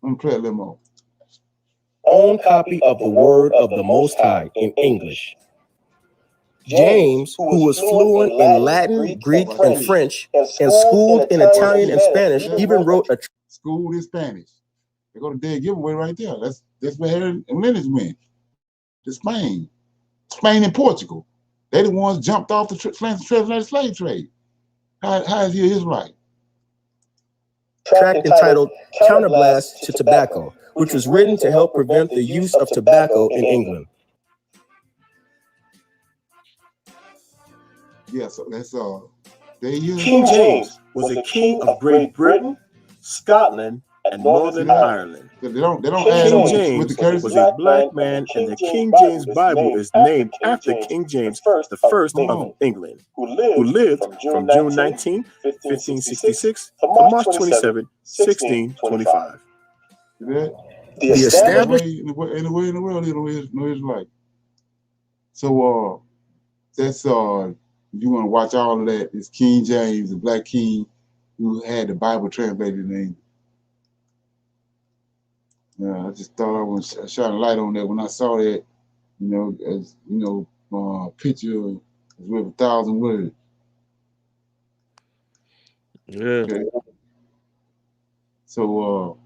I'm gonna play a little more. Own copy of the Word of the Most High in English. James, who was fluent in Latin, Greek, and French, and schooled in Italian and Spanish, even wrote a school in Spanish. They go to dead giveaway right there. That's where Herod and lineage went. To Spain and Portugal. They the ones jumped off the transatlantic slave trade. How is he an Israelite? Tract entitled Counterblast to Tobacco, which was written to help prevent the use of tobacco in England. Yeah, so that's King James was a king of Great Britain, Scotland, and Northern Ireland. They don't King James was a black man, and the King James Bible is named after King James I of England, who lived from June 19, 1566 to March 27, 1625. The established in the world, no Israelite. So that's you want to watch all of that. It's King James, the Black King, who had the Bible translated in English. I just thought I was shining a light on that when I saw that. As picture is worth 1,000 words. Yeah. Okay. So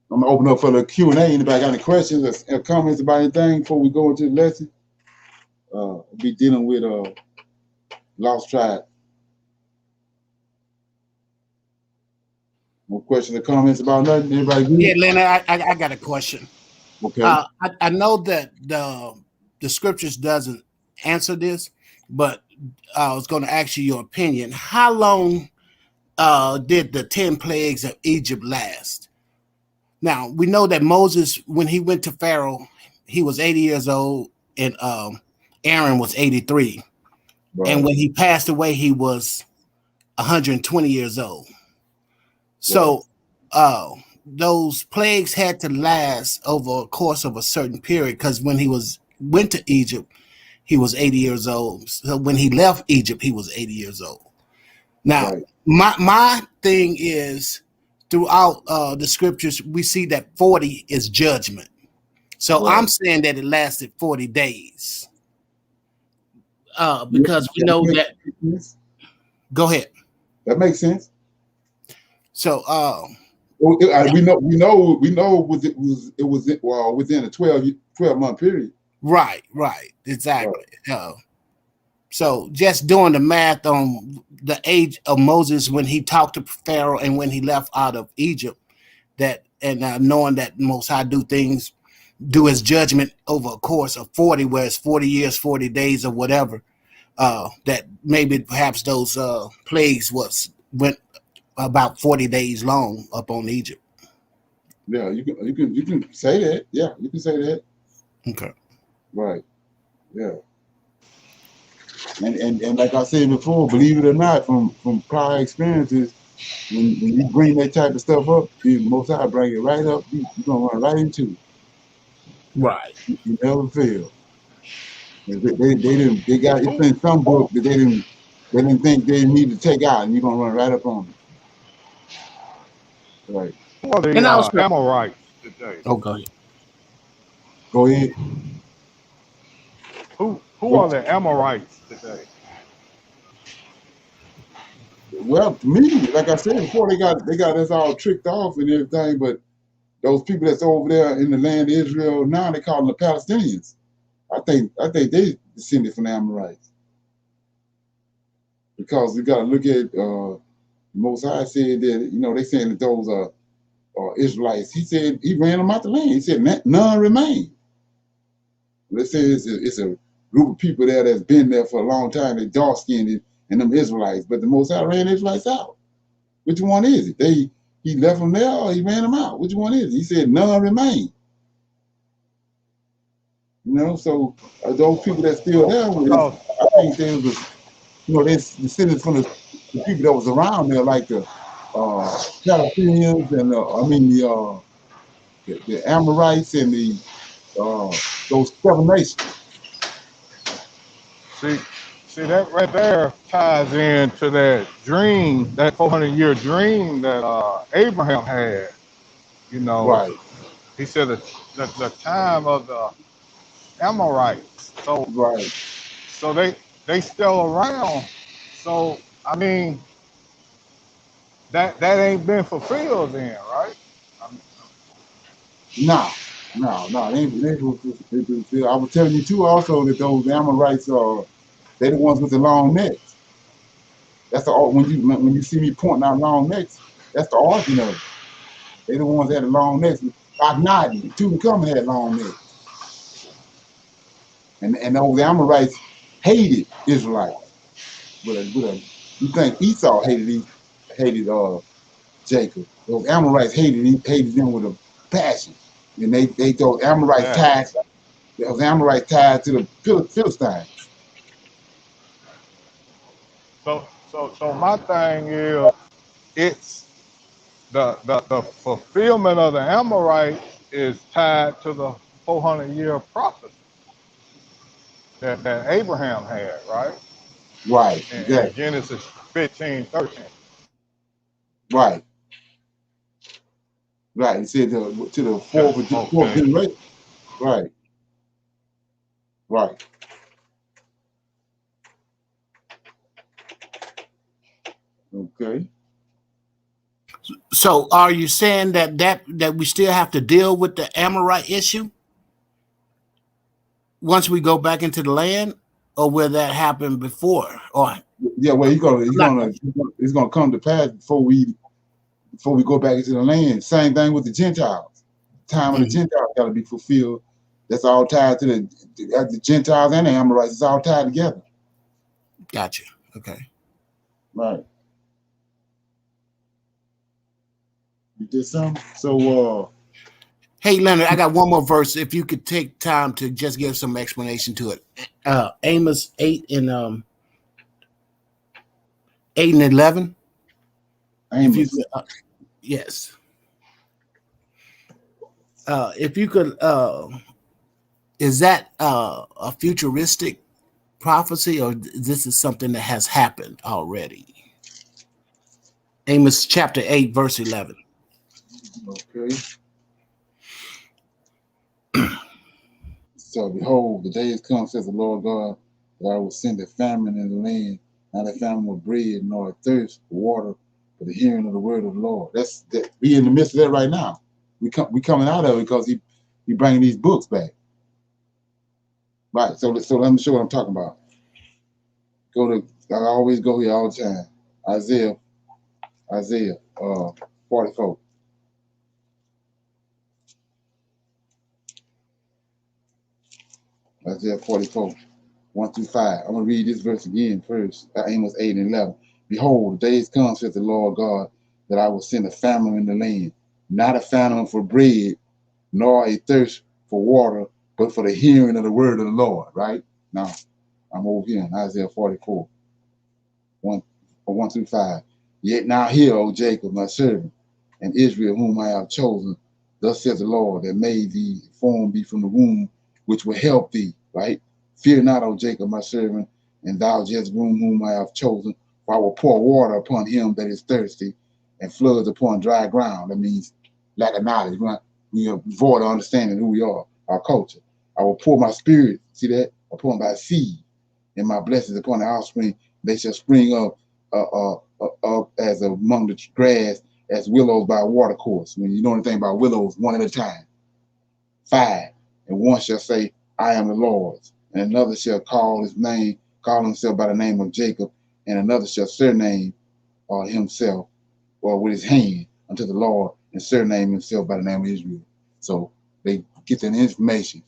I'm gonna open up for the Q&A. Anybody got any questions or comments about anything before we go into the lesson? We'll be dealing with Lost Tribe. More questions or comments about nothing? Everybody good? Yeah, Leonard, I got a question. Okay. I know that the scriptures doesn't answer this, but I was going to ask you your opinion. How long did the 10 plagues of Egypt last? Now, we know that Moses, when he went to Pharaoh, he was 80 years old, and Aaron was 83. Right. And when he passed away, he was 120 years old. So those plagues had to last over a course of a certain period, because when he went to Egypt, he was 80 years old. So when he left Egypt, he was 80 years old. Now, my thing is, throughout the scriptures, we see that 40 is judgment. So I'm saying that it lasted 40 days. Because we know that. Go ahead. That makes sense. So we know it was within a 12-month period. Right, exactly. So just doing the math on the age of Moses when he talked to Pharaoh and when he left out of Egypt, that and knowing that Most High do his judgment over a course of 40, where it's 40 years, 40 days, or whatever. That maybe perhaps those plagues went about 40 days long up on Egypt. Yeah, you can say that. Yeah, you can say that. Okay. Right. Yeah. And like I said before, believe it or not, from prior experiences, when you bring that type of stuff up, the Most High bring it right up. You're gonna run right into it. Right. You never fail. They got it's in some book that they didn't think they need to take out, and you're gonna run right up on it. Right. Who are the And also, Amorites today? oh, go ahead. Go ahead. Who are the Amorites today? Well, to me, like I said before, they got us all tricked off and everything, but those people that's over there in the land of Israel now, they call them the Palestinians. I think they descended from the Amorites. Because we gotta look at Most High said that, they saying that those are Israelites. He said he ran them out the land. He said none remain. Let's say it's a group of people there that's been there for a long time. They dark skinned and them Israelites, but the Most High ran Israelites out. Which one is it? He left them there or he ran them out? Which one is it? He said none remain. So those people that's still there, I think they was, they descended from the people that was around there, like the Palestinians and the Amorites and those 7 nations. See that right there ties into that dream, that 400-year dream that Abraham had. Right. He said the time of the Amorites. Right. So they still around. So I mean that ain't been fulfilled then, right? No, they ain't. I was telling you too also that those Amorites they're the ones with the long necks. That's when you see me pointing out long necks, that's the origin of it. They're the ones that had the long necks. Akhenaten, Tutankhamun had long necks. And those Amorites hated Israelites. You think Esau hated Jacob? Those Amorites hated them with a passion. And they those Amorites tied to the Philistines. So my thing is, it's the fulfillment of the Amorite is tied to the 400-year prophecy that Abraham had, right? Right. In Genesis 15:13. Right. Right. He said to the fourth generation. Right. Right. Okay. So are you saying that we still have to deal with the Amorite issue once we go back into the land, or will that happen before? Or yeah, well, it's gonna come to pass before we go back into the land. Same thing with the Gentiles. Time of the Gentiles got to be fulfilled. That's all tied to the Gentiles and the Amorites. It's all tied together. Gotcha. Okay. Right. You did something? So hey Leonard, I got one more verse. If you could take time to just give some explanation to it. Amos 8 and 11. Amos. If you could, yes. If you could, is that a futuristic prophecy, or this is something that has happened already? Amos chapter 8, verse 11. Okay. So behold, the days come, says the Lord God, that I will send a famine in the land, not a famine of bread, nor a thirst for water, but the hearing of the word of the Lord. That's that. We in the midst of that right now. We coming out of it because he bringing these books back. Right. So let me show what I'm talking about. I always go here all the time. Isaiah 44. Isaiah 44, 1 through 5. I'm going to read this verse again first. Amos 8 and 11. Behold, the days come, says the Lord God, that I will send a famine in the land, not a famine for bread, nor a thirst for water, but for the hearing of the word of the Lord. Right? Now, I'm over here in Isaiah 44, 1 through 5. Yet now hear, O Jacob, my servant, and Israel, whom I have chosen. Thus says the Lord, that made thee, formed thee from the womb, which will help thee. Right? Fear not, O Jacob, my servant, and thou Jezreel, whom I have chosen. For I will pour water upon him that is thirsty, and floods upon dry ground. That means lack of knowledge. We are void of understanding who we are, our culture. I will pour my spirit, see that, upon thy seed, and my blessings upon the offspring. They shall spring up as among the grass, as willows by a water course. When you know anything about willows, one at a time. 5. And one shall say, I am the Lord's. And another shall call himself by the name of Jacob. And another shall surname himself, or with his hand, unto the Lord, and surname himself by the name of Israel. So they get that information.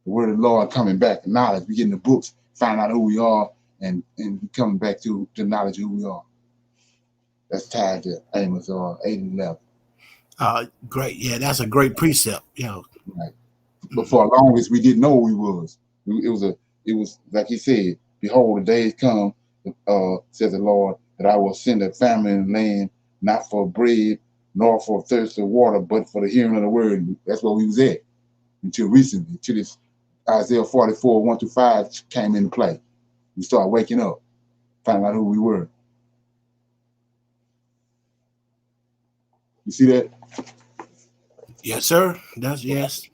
The word of the Lord coming back, knowledge. We get in the books, find out who we are, and coming back to the knowledge of who we are. That's tied to Amos 8 and 11. Great. Yeah, that's a great precept. Right. But for the longest, we didn't know who he was. It was like he said, behold, the days come, says the Lord, that I will send a famine in the land, not for bread, nor for thirst of water, but for the hearing of the word. That's where we was at until recently, until this Isaiah 44, 1 through 5 came into play. We started waking up, finding out who we were. You see that? Yes, sir. Yes.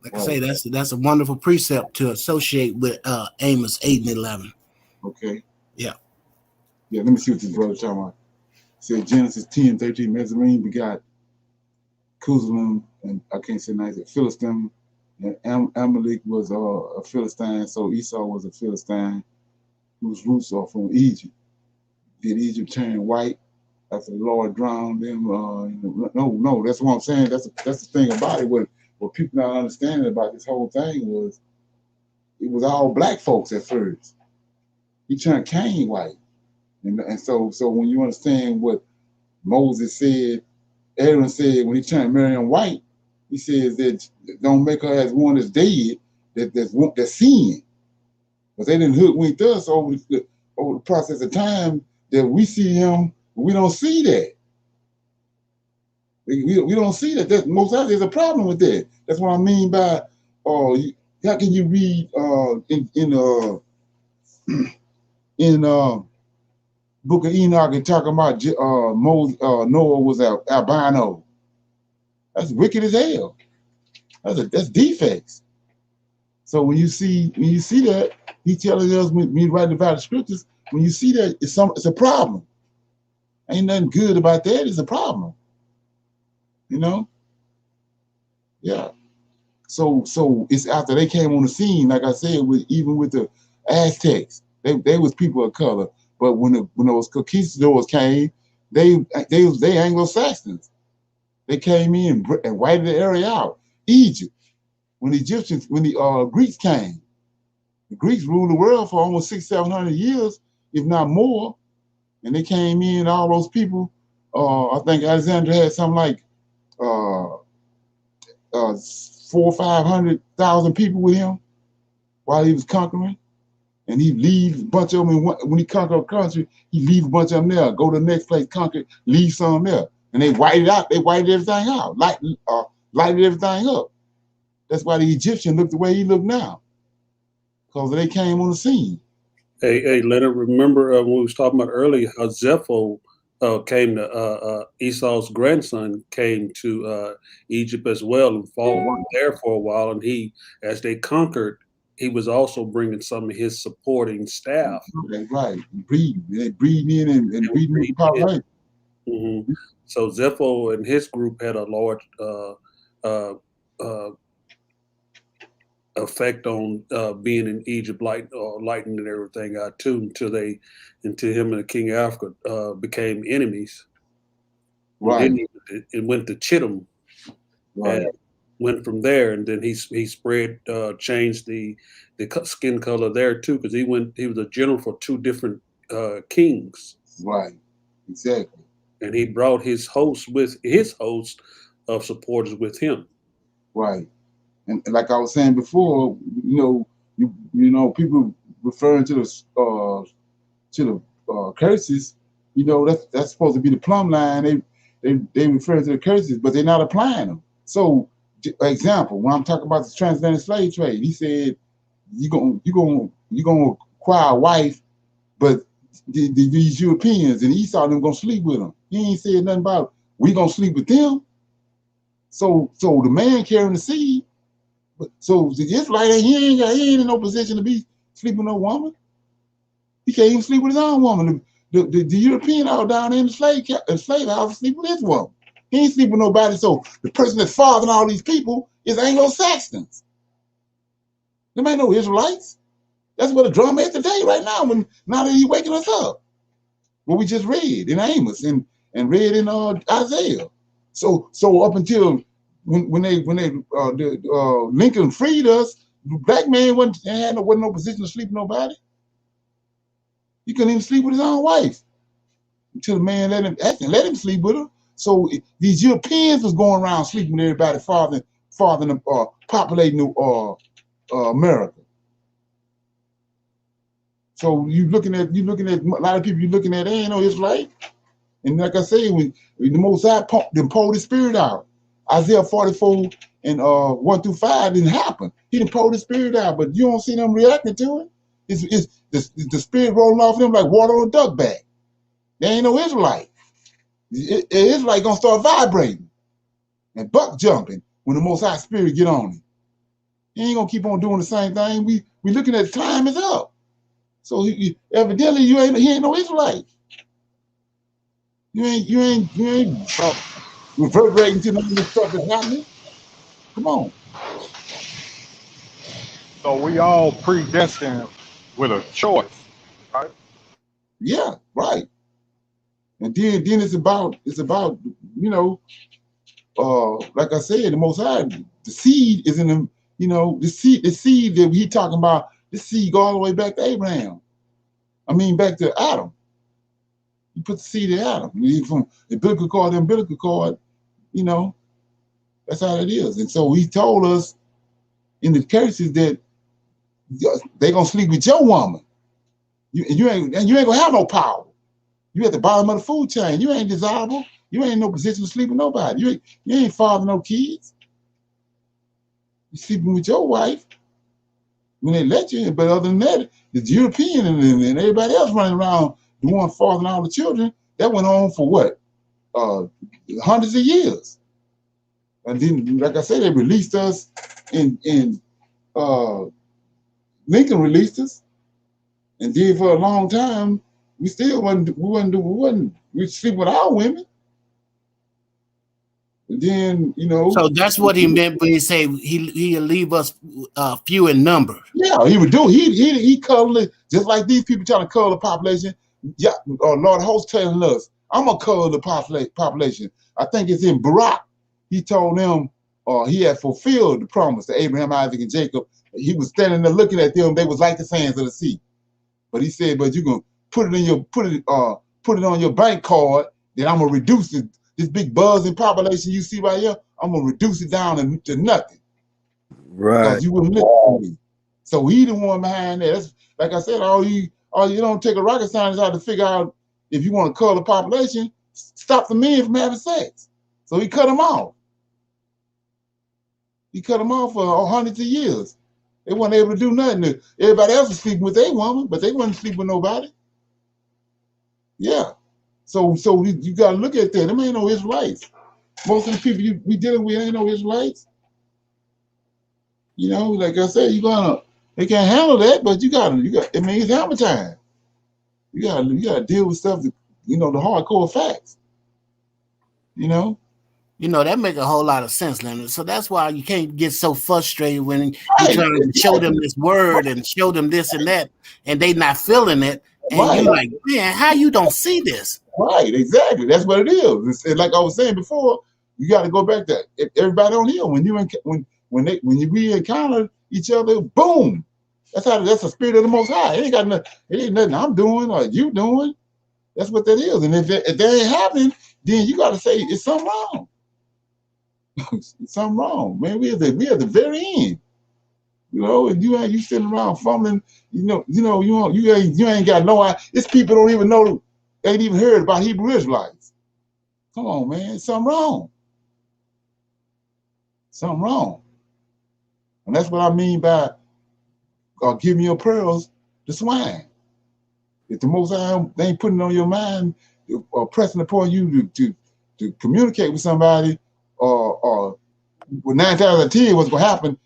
Like I say, that's a wonderful precept to associate with Amos 8 and 11. Okay. Yeah. Yeah, let me see what this brother talking about. It said Genesis 10, 13, Mezarine begot Kuzlam, and I can't say nice, Philistine, and Amalek was a Philistine, so Esau was a Philistine whose roots are from Egypt. Did Egypt turn white after the Lord drowned them? No, that's what I'm saying. That's the thing about it. What people not understanding about this whole thing was it was all black folks at first. He turned Cain white. And so when you understand what Moses said, Aaron said when he turned Miriam white, he says that don't make her as one that's dead, that's sin. But they didn't hoodwink us over the process of time that we see him, we don't see that. We don't see that. That most of there's a problem with that. That's what I mean by how can you read in Book of Enoch and talking about Noah was albino? That's wicked as hell. That's defects. So when you see that, he telling us when you write about the scriptures, when you see that it's a problem. Ain't nothing good about that. It's a problem. You know? Yeah. So it's after they came on the scene, like I said, even with the Aztecs, they was people of color. But when those conquistadors came, they Anglo-Saxons. They came in and wiped the area out. Egypt, when the Greeks came, the Greeks ruled the world for almost 600-700 years, if not more. And they came in, all those people. I think Alexander had something like 400,000 or 500,000 people with him while he was conquering. And he'd leave a bunch of them. When he conquered a country, he'd leave a bunch of them there, go to the next place, conquer, leave some there. And they wiped it out. They wiped everything out, lighted everything up. That's why the Egyptian looked the way he looked now, because they came on the scene. Hey, Leonard, remember when we was talking about earlier how Zepho came to Esau's grandson came to Egypt as well and fought there for a while, and as they conquered he was also bringing some of his supporting staff. Right. They breed in and breeding with the population. Mm-hmm. So Zepho and his group had a large effect on being in Egypt, lightening everything out too, until him and the king of Africa became enemies. Right. And then it went to Chittim, Right. and went from there. And then he spread, changed the skin color there too, because he was a general for two different kings. Right. Exactly. And he brought his host of supporters with him. Right. And like I was saying before, you know, people referring to the curses, you know, that's supposed to be the plumb line. They refer to the curses, but they're not applying them. So, example, when I'm talking about the transatlantic slave trade, he said you gonna acquire a wife, but these Europeans and Esau them gonna sleep with them. He ain't said nothing about we gonna sleep with them. So the man carrying the seed. So the Israelite, he ain't in no position to be sleeping with no woman. He can't even sleep with his own woman. The European out down in the slave house sleep with his woman. He ain't sleeping with nobody. So the person that's fathering all these people is Anglo-Saxons. Them ain't no Israelites. That's what the drama is today, right now. Now that he's waking us up, what we just read in Amos and read in Isaiah. So up until when Lincoln freed us, the black man wasn't no position to sleep with nobody. He couldn't even sleep with his own wife until the man let him sleep with her. So these Europeans was going around sleeping with everybody, fathering populating America. So you looking at a lot of people they ain't no Israelite. And like I say, when the Most High pulled his spirit out, Isaiah 44 and 1-5 didn't happen. He didn't pull the spirit out, but you don't see them reacting to it. It's the spirit rolling off them like water on a duck bag. They ain't no Israelite. Israelite gonna start vibrating and buck jumping when the Most High spirit get on him. He ain't gonna keep on doing the same thing. We looking at the time is up. So evidently he ain't no Israelite. You ain't reverberating to none of this stuff that's happening. Come on. So we all predestined with a choice, right? Yeah, right. And then it's about you know, like I said, the Most High, the seed is in them. You know, the seed that he talking about. The seed go all the way back to Abraham. I mean, back to Adam. You put the seed in Adam. From the umbilical cord to umbilical cord, you know, that's how it is. And so he told us in the curses that they gonna sleep with your woman. You ain't gonna have no power. You at the bottom of the food chain. You ain't desirable. You ain't in no position to sleep with nobody. You ain't fathering no kids. You sleeping with your wife when they let you in. But other than that, the European and everybody else running around the one fathering all the children, that went on for what? Hundreds of years. And then, like I said, they released us in Lincoln released us. And then for a long time, we sleep with our women. And then, you know. So that's what he meant when he say he'll leave us few in number. Yeah, he would do. He color it just like these people trying to color the population. Yeah, Lord Host telling us, I'm gonna color the population. I think it's in Barak. He told them he had fulfilled the promise to Abraham, Isaac, and Jacob. He was standing there looking at them. They was like the sands of the sea. But he said, but you gonna put it on your bank card. Then I'm gonna reduce it. This big buzzing population you see right here, I'm gonna reduce it down to nothing. Right. Because you wouldn't listen to me. So he the one behind that. That's, like I said, all you don't take a rocket scientist out to figure out if you want to cull the population, stop the men from having sex. So he cut them off. He cut them off for hundreds of years. They weren't able to do nothing. Everybody else was sleeping with their woman, but they wasn't sleeping with nobody. Yeah. So you gotta look at that. Them ain't no Israelites. Most of the people we dealing with ain't no Israelites. You know, like I said, you gonna They can't handle that, but you got. I mean, it's hammer time. You gotta deal with stuff that, the hardcore facts. That make a whole lot of sense, Leonard. So that's why you can't get so frustrated when you're Right, trying to show them this word and show them this and that, and they not feeling it. And right, you like, man, how you don't see this? right. Exactly. That's what it is. It's like I was saying before. You got to go back to everybody on here. When we encounter each other, boom. That's the spirit of the Most High. It ain't nothing I'm doing or you doing. That's what that is. And if that ain't happening, then you got to say it's something wrong. It's something wrong, man. We at the very end. And you sitting around fumbling. You ain't got no idea. It's people don't even know. Ain't even heard about Hebrew Israelites. Come on, man. Something wrong. Something wrong. And that's what I mean by give me your pearls to swine. If the Most High, they ain't putting it on your mind or pressing upon you to communicate with somebody, or 9 times out of 10, what's gonna happen?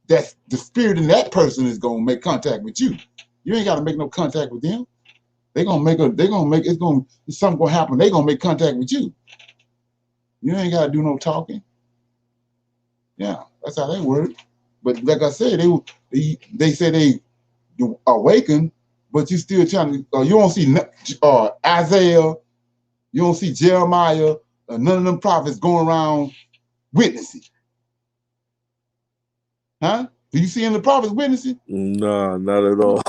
That the spirit in that person is gonna make contact with you. You ain't got to make no contact with them. It's something gonna happen. They gonna make contact with you. You ain't gotta do no talking. Yeah, that's how they work. But like I said, they say they awaken, but you still trying to. You don't see Isaiah, you don't see Jeremiah, none of them prophets going around witnessing. Huh? Do you see any of the prophets witnessing? No, not at all.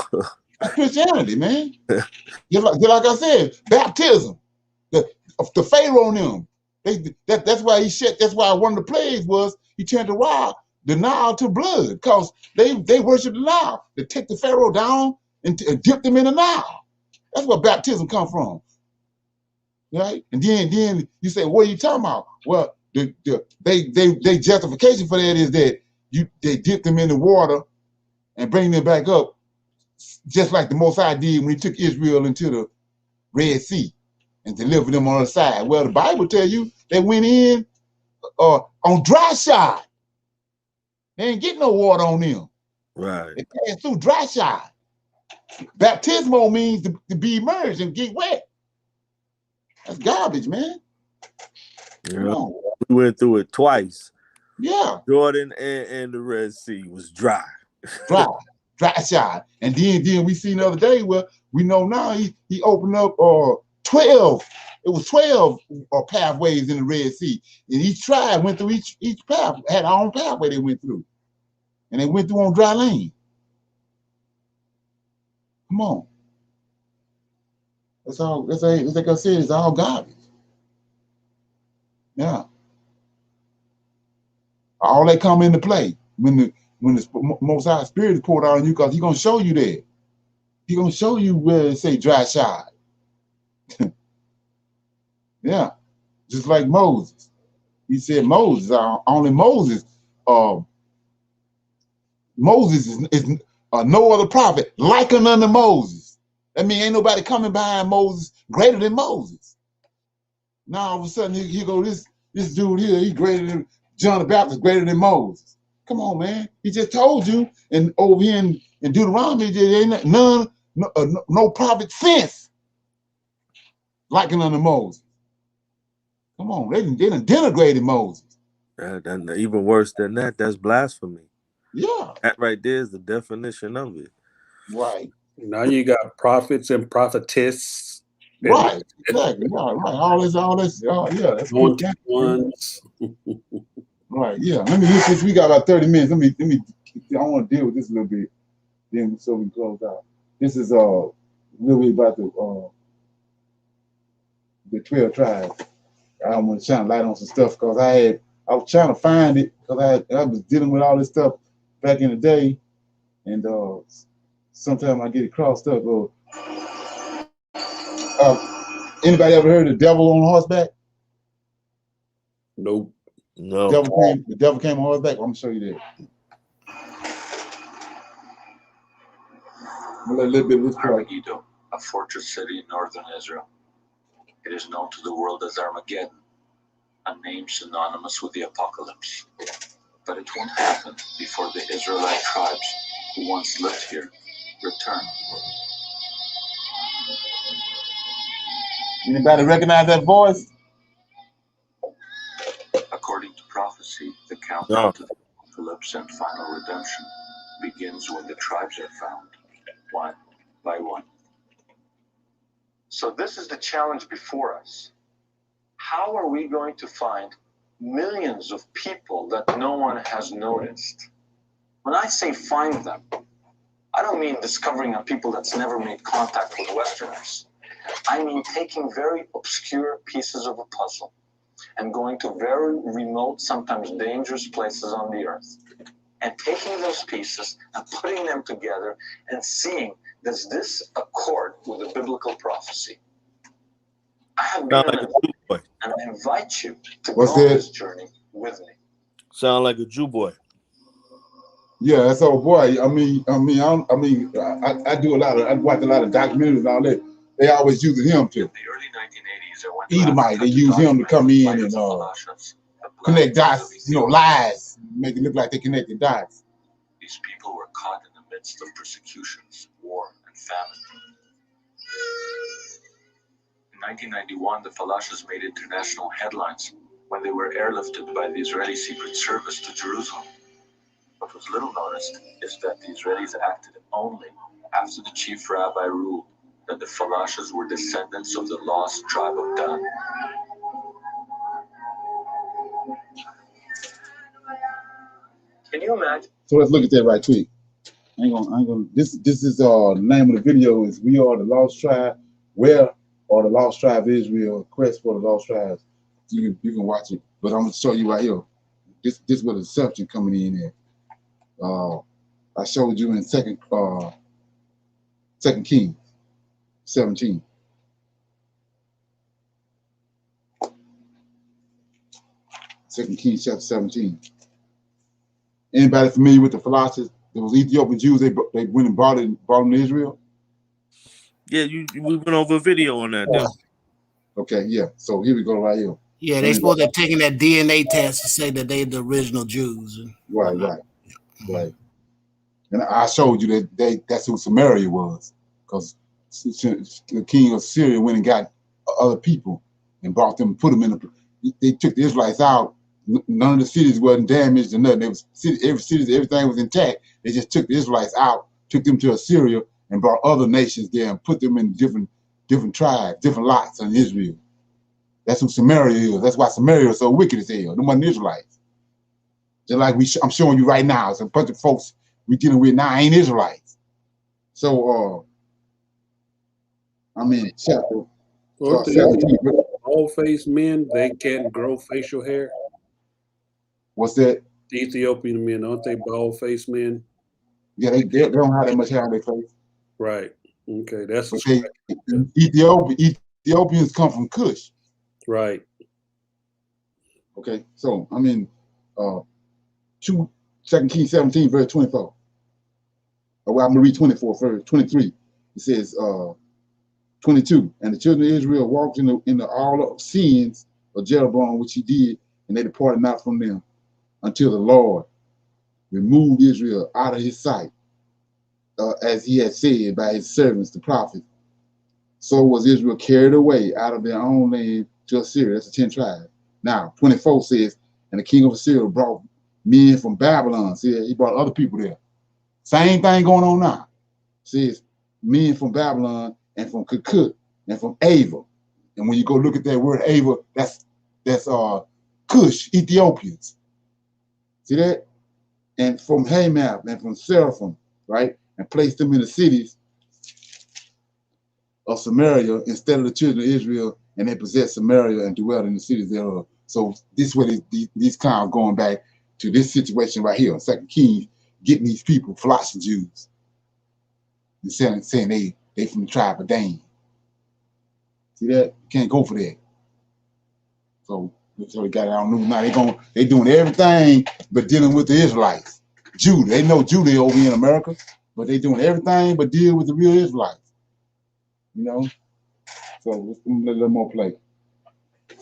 That's Christianity, man. Just like I said, baptism. The Pharaoh on them. That's why he shut. That's why one of the plagues was he turned the Nile to blood, because they worship the Nile. They take the Pharaoh down and dip them in the Nile. That's where baptism come from, right? And then you say, what are you talking about? Well, they justification for that is that they dip them in the water and bring them back up, just like the Most High did when he took Israel into the Red Sea and delivered them on the side. Well, the Bible tells you they went in on dry shod. They ain't getting no water on them. Right. They passed through dry shod. Baptismo means to be immersed and get wet. That's garbage, man. Yeah. We went through it twice. Yeah. Jordan and the Red Sea was dry. Dry shod. And then we seen the other day where we know now he opened up 12. It was 12 pathways in the Red Sea. And each tribe went through each path, had our own pathway they went through. And they went through on dry lane. Come on. That's like I said, it's all garbage. Yeah. All that come into play when the Most High Spirit is poured out on you, because He's gonna show you that. He's gonna show you where it say dry shod. Yeah. Just like Moses. He said Moses, only Moses. Moses is no other prophet like unto Moses. That means ain't nobody coming behind Moses greater than Moses. Now all of a sudden here go this dude here, he greater than John the Baptist, greater than Moses. Come on, man. He just told you, and over here in Deuteronomy, there ain't no prophet since like unto Moses. Come on, they done denigrated Moses. Even worse than that, that's blasphemy. Yeah. That right there is the definition of it. Right. Now you got prophets and prophetess. Right. Exactly. Right. All this. Yeah. That's good. Ones. Right. Yeah. Let me since we got about 30 minutes. Let me. I want to deal with this a little bit, then so we can close out. This is a little bit about the 12 tribes. I want to shine a light on some stuff because I was trying to find it because I was dealing with all this stuff back in the day, and sometimes I get it crossed up. Anybody ever heard of the devil on horseback? Nope. No. The devil came on horseback. I'm gonna show you that. A little bit of this part. Megiddo, a fortress city in northern Israel. It is known to the world as Armageddon, a name synonymous with the apocalypse. But it won't happen before the Israelite tribes who once lived here return. Anybody recognize that voice? According to prophecy, the countdown No. to the apocalypse and final redemption begins when the tribes are found, one by one. So this is the challenge before us. How are we going to find millions of people that no one has noticed? When I say find them, I don't mean discovering a people that's never made contact with Westerners. I mean taking very obscure pieces of a puzzle and going to very remote, sometimes dangerous places on the earth, and taking those pieces and putting them together and seeing, does this accord with a biblical prophecy? I have been Sound like on a a Jew boy. and I invite you to What's go on that? this journey with me. Sound like a Jew boy. Yeah, that's old boy. I do a lot of, I watch a lot of documentaries and all that. They always using him too. In the early 1980s, I went to Edomite, Africa they to use him to document come the in plight and of the Falashas, the connect black dots, of you know, Ethiopia. lies, make it look like they connected dots. These people were caught in the midst of persecutions, war, and famine. In 1991, the Falashas made international headlines when they were airlifted by the Israeli Secret Service to Jerusalem. What was little noticed is that the Israelis acted only after the chief rabbi ruled that the Falashas were descendants of the lost tribe of Dan. Can you imagine? So let's look at that right quick. I ain't gonna. This is the name of the video is "We Are the Lost Tribe." Where are the Lost Tribe of Israel? Quest for the Lost Tribes. You can watch it, but I'm gonna show you right here. This was the deception coming in there. I showed you in Second Kings 17. Second Kings chapter 17. Anybody familiar with the philosophers? There was Ethiopian Jews. They went and brought them to Israel. Yeah, we went over a video on that. Okay, yeah. So here we go right here. Yeah, they supposed to have taken that DNA test to say that they're the original Jews. Right. And I showed you that that's who Samaria was, because the king of Syria went and got other people and brought them, put them in the. They took the Israelites out. None of the cities wasn't damaged or nothing. Everything was intact. They just took the Israelites out, took them to Assyria, and brought other nations there and put them in different tribes, different lots in Israel. That's who Samaria is. That's why Samaria is so wicked as hell. Them wasn't Israelites. Just like I'm showing you right now, it's a bunch of folks we dealing with now ain't Israelites. So chapter 17. Bald-faced men, they can't grow facial hair. What's that? The Ethiopian men, aren't they bald-faced men? Yeah, they don't have that much hair on their face. Right. Okay, that's Ethiopians come from Cush. Right. Okay, so 2 Kings 17 verse 24. Well, I'm gonna read 24 verse 23. It says 22, and the children of Israel walked in the all of sins of Jeroboam, which he did, and they departed not from them until the Lord removed Israel out of his sight, as he had said by his servants, the prophets. So was Israel carried away out of their own land to Assyria. That's the 10 tribes. Now, 24 says, and the king of Assyria brought men from Babylon. See, he brought other people there. Same thing going on now. Says men from Babylon and from Kukut and from Ava. And when you go look at that word Ava, that's Cush, Ethiopians. See that? And from Hamath and from Seraphim, right? And placed them in the cities of Samaria instead of the children of Israel, and they possessed Samaria and dwelt in the cities thereof. So this way these clowns going back to this situation right here, 2 Kings, getting these people, Philistine Jews, and saying they from the tribe of Dan. See that? Can't go for that. So they got it on news now. They doing everything but dealing with the Israelites. Judah. They know Judah over here in America, but they doing everything but deal with the real Israelites. You know? So let's let a little more play.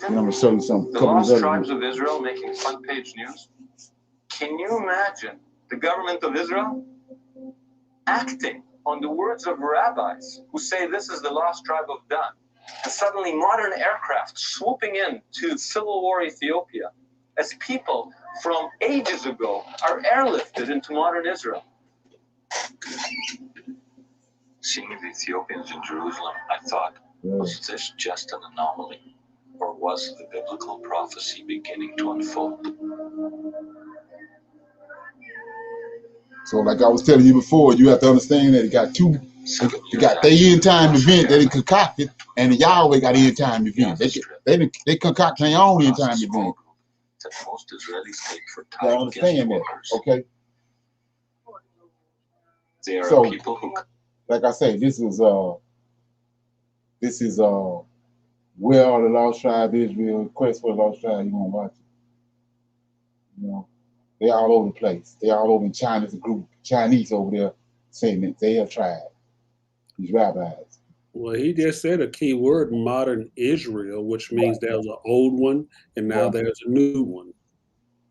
And I'm gonna show you something. The lost tribes of Israel making front page news. Can you imagine the government of Israel acting on the words of rabbis who say this is the lost tribe of Dan. And suddenly modern aircraft swooping in to Civil War Ethiopia as people from ages ago are airlifted into modern Israel. Seeing the Ethiopians in Jerusalem, I thought, was this just an anomaly? Or was the biblical prophecy beginning to unfold? So like I was telling you before, you have to understand that it got their end time event that it concocted, and the Yahweh got end time event. They concoct their own end time event. That most Israelis take for I time understand that, okay? There are So, people who, like I say, this is where are the lost tribe Israel, Quest for the Lost Tribe, you gonna watch it. You know, they're all over the place. They're all over in China. There's a group of Chinese over there saying that they have tried these rabbis. Well, he just said a key word, modern Israel, which means there's an old one and now there's a new one.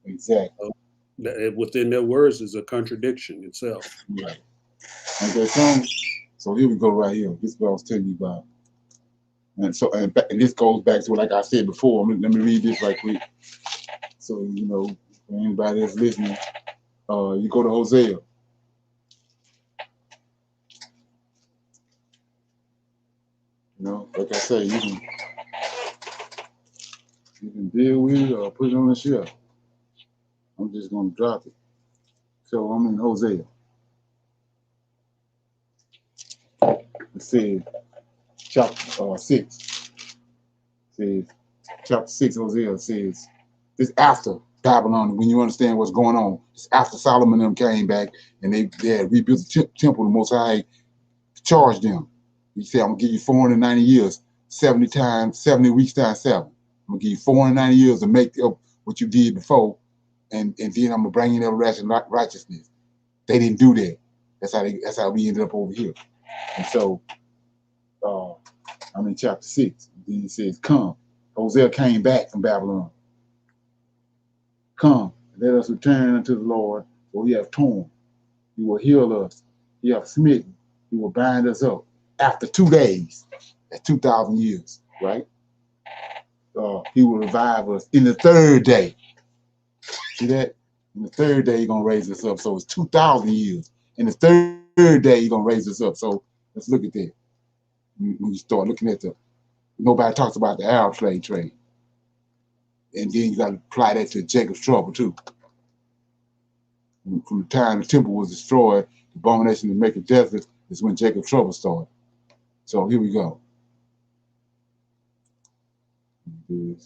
Exactly. So, within their words is a contradiction itself. Right. Okay, so here we go right here. This is what I was telling you about. And this goes back to, like I said before, let me read this right quick. So, you know, for anybody that's listening, you go to Hosea. You know, like I say, you can deal with it or put it on the shelf. I'm just going to drop it. So I'm in Hosea. It says, chapter 6. It says, chapter 6, Hosea says, this after Babylon, when you understand what's going on, it's after Solomon and them came back and they had rebuilt the temple, the Most High charged them. He said, I'm going to give you 490 years, 70 weeks times 7. I'm going to give you 490 years to make up what you did before, and then I'm going to bring in everlasting righteousness. They didn't do that. That's how we ended up over here. And so I'm in chapter 6. Then he says, come. Hosea came back from Babylon. Come, let us return unto the Lord, for he hath torn. He will heal us. He hath smitten. He will bind us up. After 2 days, that's 2,000 years, right? He will revive us in the third day. See that? In the third day, he's going to raise us up. So it's 2,000 years. In the third day, he's going to raise us up. So let's look at that. When you start looking at nobody talks about the Arab slave trade. And then you got to apply that to Jacob's trouble, too. From the time the temple was destroyed, the abomination to make it desolate is when Jacob's trouble started. So here we go. And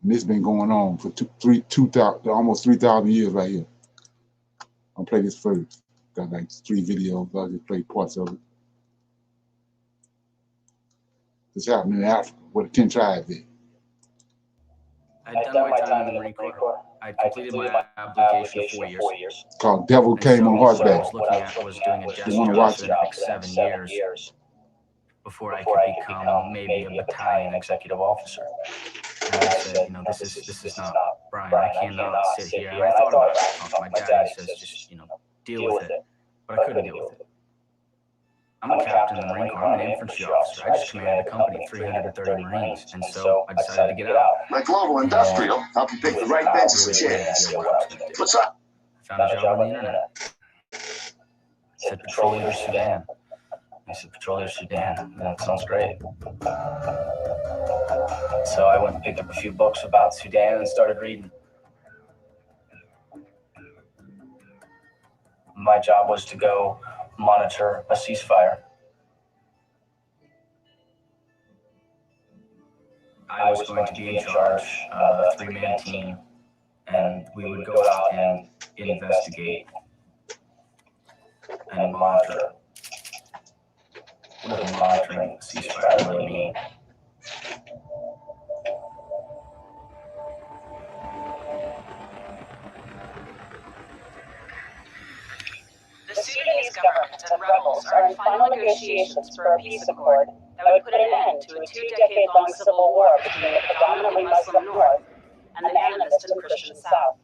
this been going on for almost 3,000 years right here. I'll play this first. Got like 3 videos. I'll just play parts of it. This happened in Africa, where the 10 tribes is. I'd done my time in the Marine Corps. I completed my obligation of 4 years. It's called Devil Came on Horseback. What I was looking at was doing a desk job for the next 7 years before I could become maybe a battalion executive officer. And I said, this is not, Brian, I cannot sit here. And I thought about it. I talked to my dad. He says, just, deal with it. But I couldn't deal with it. I'm a captain in the Marine Corps. I'm an infantry officer. I just commanded a company of 330 Marines. And so I decided to get out. Like Global Industrial, help you pick the right benches and chairs. What's up? I found a job on the internet. It said Patrol Leader Sudan. I said, Patrol Leader Sudan. That sounds great. So I went and picked up a few books about Sudan and started reading. My job was to go monitor a ceasefire. I was going to be in charge of a 3-man team, and we would go out and investigate and monitor. What does monitoring a ceasefire really mean? The Sudanese government and rebels are in final negotiations for a peace accord that would put an end to a 2-decade-long civil war between the predominantly Muslim North and the animist and Christian South.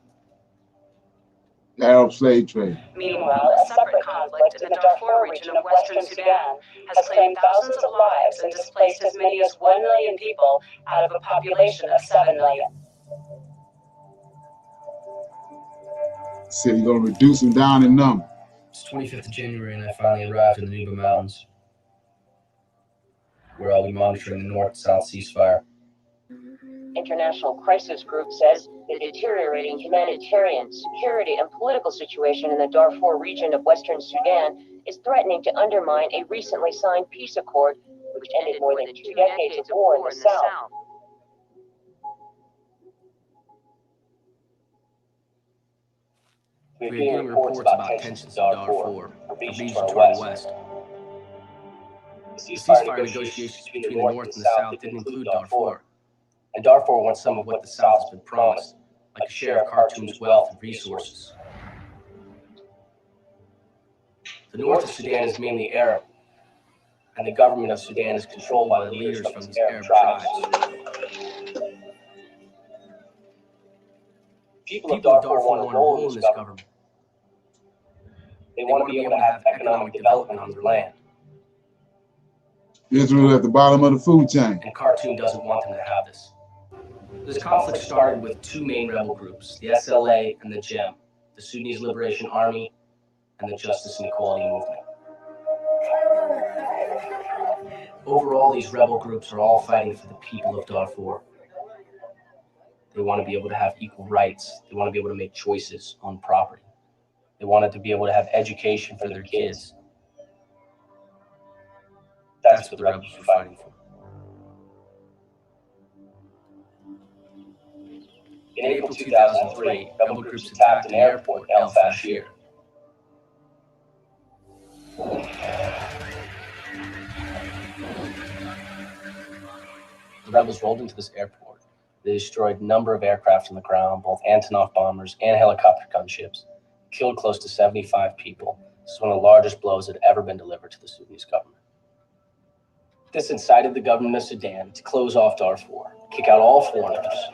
Arab slave trade. Meanwhile, a separate conflict in the Darfur region of Western Sudan has claimed thousands of lives and displaced as many as 1 million people out of a population of 7 million. Said he's gonna reduce them down in number. It's 25th of January and I finally arrived in the Nuba Mountains, where I'll be monitoring the North-South ceasefire. International crisis group says the deteriorating humanitarian, security, and political situation in the Darfur region of Western Sudan is threatening to undermine a recently signed peace accord, which ended more than 2 decades of war in the south. We are getting reports about tensions in Darfur, a region to our west. The ceasefire negotiations between the North and the South didn't include Darfur, and Darfur wants some of what the South has been promised, like a share of Khartoum's wealth and resources. The north of Sudan is mainly Arab, and the government of Sudan is controlled by the leaders from these Arab tribes. People of Darfur want a role in this government. They want to be able to have economic development on their land. Israel at the bottom of the food chain. And Khartoum doesn't want them to have this. This conflict started with two main rebel groups, the SLA and the JEM, the Sudanese Liberation Army and the Justice and Equality Movement. Overall, these rebel groups are all fighting for the people of Darfur. They want to be able to have equal rights. They want to be able to make choices on property. They wanted to be able to have education for their kids. That's what the rebels were fighting for. In April 2003, rebel groups attacked an airport in El Fasher. The rebels rolled into this airport. They destroyed a number of aircraft on the ground, both Antonov bombers and helicopter gunships, killed close to 75 people. This is one of the largest blows that had ever been delivered to the Sudanese government. This incited the government of Sudan to close off Darfur, kick out all foreigners,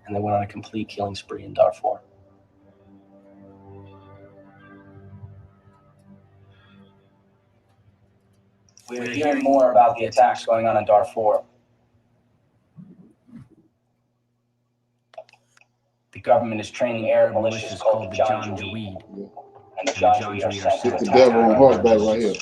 and they went on a complete killing spree in Darfur. We are hearing more about the attacks going on in Darfur. The government is training Arab militias called the Janjaweed. And the Janjaweed are sent to the devil on horseback right here.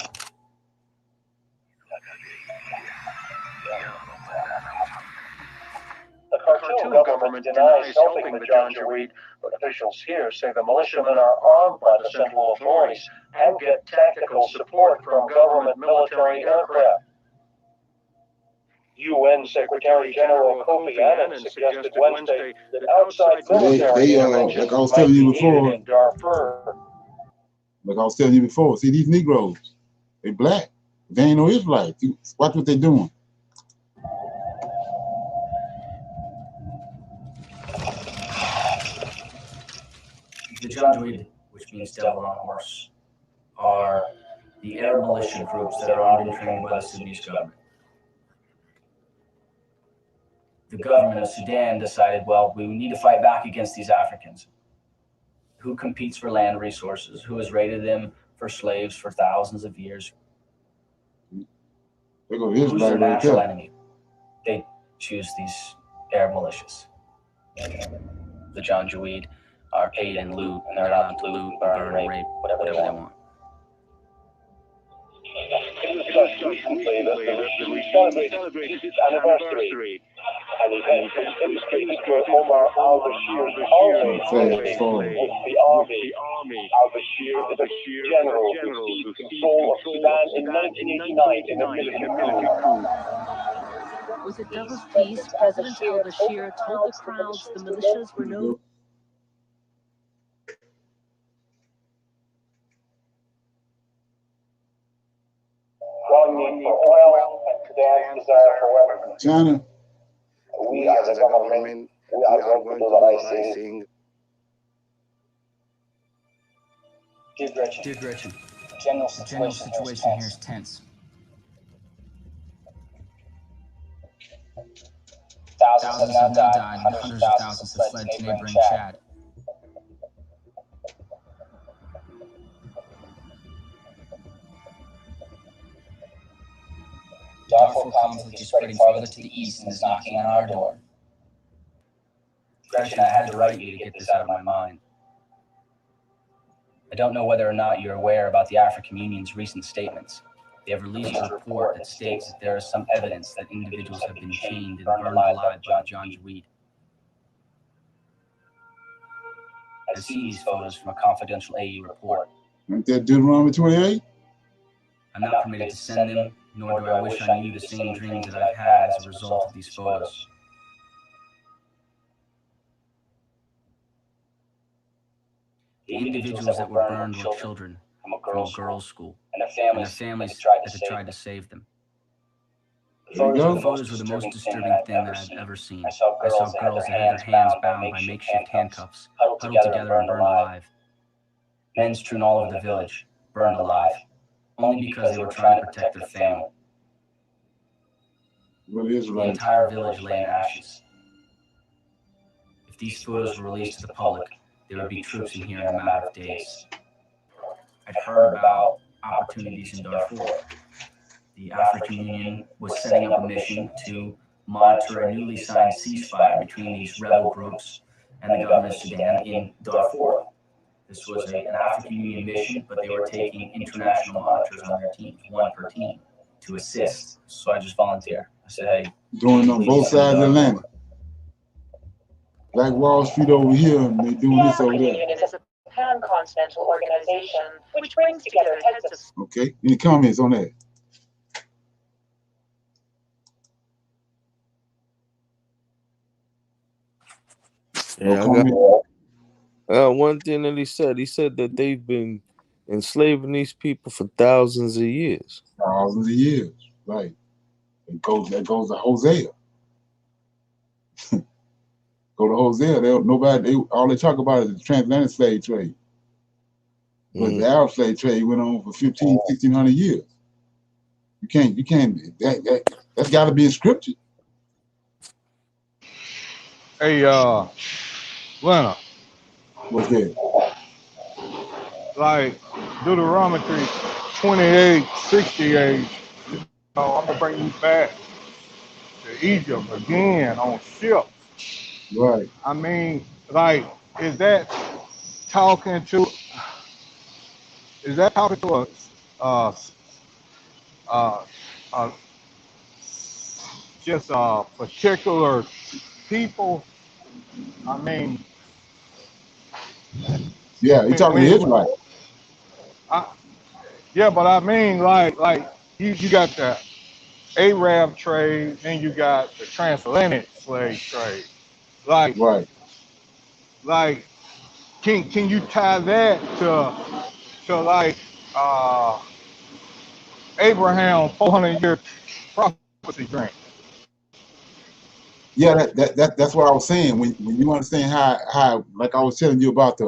The Khartoum government denies helping the Janjaweed, but officials here say the militiamen are armed by the central authorities and get tactical support from government military aircraft. UN Secretary General Kofi Annan suggested Wednesday that outside military intervention like I was telling you before, in Darfur. Like I was telling you before, see these Negroes, they black. They ain't no Israelites. Watch what they doing. The Janjaweed, which means devil on a horse, are the Arab militia groups that are armed and trained by the Sudanese government. The government of Sudan decided, well, we need to fight back against these Africans. Who competes for land resources? Who has raided them for slaves for thousands of years? Who's their natural enemy? They choose these Arab militias. The Janjaweed are paid in loot, and they're allowed to loot, burn, rape, whatever they want. It was just recently that we celebrated its anniversary. And it was Mr. Omar al-Bashir's always with the army. Al-Bashir is a general who seized control of Sudan in 1989 in a military coup. Was it Devil's Peace? President al-Bashir told the crowds the militias were no... Longing for oil and Sudan's desire for weapons. China. We as a government, we are going to do the right thing. Dear Gretchen, the general situation here is tense. Thousands have now died, and hundreds of thousands have fled to neighboring Chad. Darfur conflict is spreading farther to the east and is knocking on our door. Gretchen, I had to write you to get this out of my mind. I don't know whether or not you're aware about the African Union's recent statements. They have released a report that states that there is some evidence that individuals have been chained and burned alive by the Janjaweed. I see these photos from a confidential AU report. Ain't that Deuteronomy 28? I'm not permitted to send them, nor do I wish I knew the same dreams that I've had as a result of these photos. The individuals that were burned were children from a girls' school, and their families that had tried to save them. The photos were the most disturbing thing that I've ever seen. I saw girls that had their hands bound by makeshift handcuffs, huddled together and burned alive. Men strewn all over the village, burned alive, only because they were trying to protect their family. The entire village lay in ashes. If these photos were released to the public, there would be troops in here in a matter of days. I'd heard about opportunities in Darfur. The African Union was setting up a mission to monitor a newly signed ceasefire between these rebel groups and the government of Sudan in Darfur. This was an African Union mission, but they were taking international monitors on their teams, one per team, to assist. So I just volunteered. I said, hey. Doing on both sides of Atlanta. Like Wall Street over here, and they doing this over there. Union is a pan-continental organization which brings together heads of... Okay, any comments on that? Yeah, I got one thing that he said that they've been enslaving these people for thousands of years. Thousands of years, right. That goes to Hosea. Go to Hosea. All they talk about is the transatlantic slave trade. But the Arab slave trade went on for 1,600 years. You can't, that's got to be in scripture. Hey, Leonard. What's that? Like Deuteronomy 28:68, I'm gonna bring you back to Egypt again on ships. Right. I mean, like, is that talking to just a particular people? I mean, yeah, you're talking to Israelite. Yeah, but I mean, like you got the Arab trade, and you got the transatlantic slave trade. Like, right. Like, can you tie that to like Abraham 400-year prophecy dream? Yeah, that's what I was saying. When you understand how like I was telling you about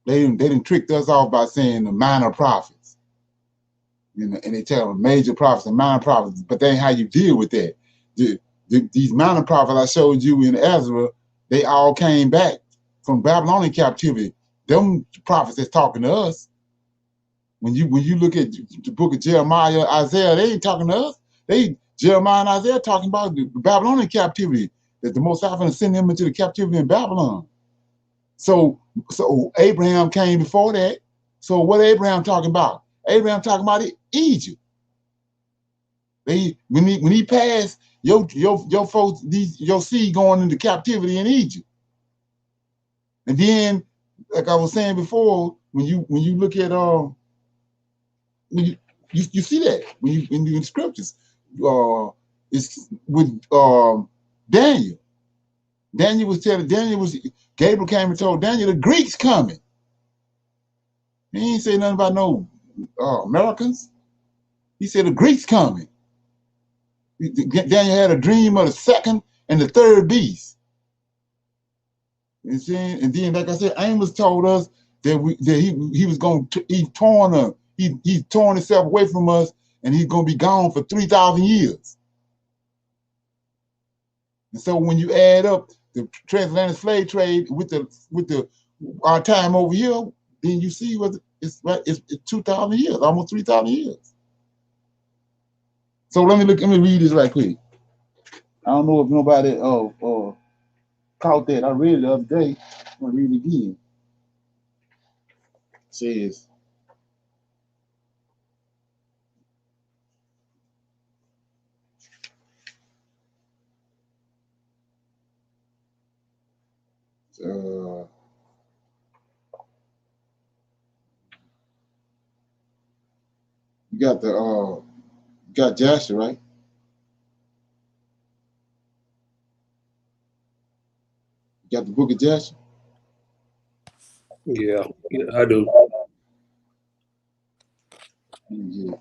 they didn't tricked us off by saying the minor prophets, and they tell them major prophets and minor prophets, but that ain't how you deal with that. These minor prophets I showed you in Ezra, they all came back from Babylonian captivity. Them prophets that's talking to us. When you look at the book of Jeremiah, Isaiah, they ain't talking to us. Jeremiah and Isaiah talking about the Babylonian captivity, that the Most High going to send them into the captivity in Babylon. So Abraham came before that. So what Abraham talking about? Abraham talking about Egypt. When he passed, your folks, your seed going into captivity in Egypt. And then, like I was saying before, when you look at you see that when you in the scriptures, it's with Daniel. Gabriel came and told Daniel the Greeks coming. He ain't say nothing about no Americans. He said the Greeks coming. Daniel had a dream of the second and the third beast. You see? And then, like I said, Amos told us that he was going to he's torn himself away from us, and he's going to be gone for 3,000 years. And so when you add up the transatlantic slave trade with our time over here, then you see what it's 2,000 years, almost 3,000 years. So let me read this right quick. I don't know if nobody caught that. I read it the other day. I'm gonna read it again. It says, you got Jasher, right? You got the book of Jasher? Yeah, I do. Yeah.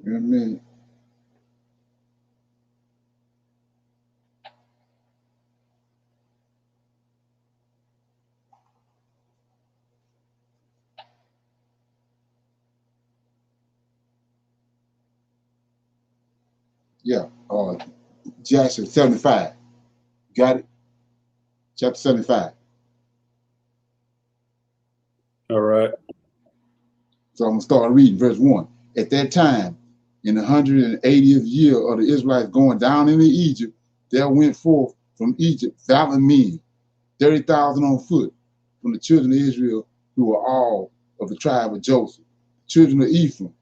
Wait a minute. Yeah. Jasher 75. Got it? Chapter 75. All right. So I'm gonna start reading verse 1. At that time, in the 180th year of the Israelites going down into Egypt, there went forth from Egypt valiant men, 30,000 on foot, from the children of Israel, who were all of the tribe of Joseph, children of Ephraim,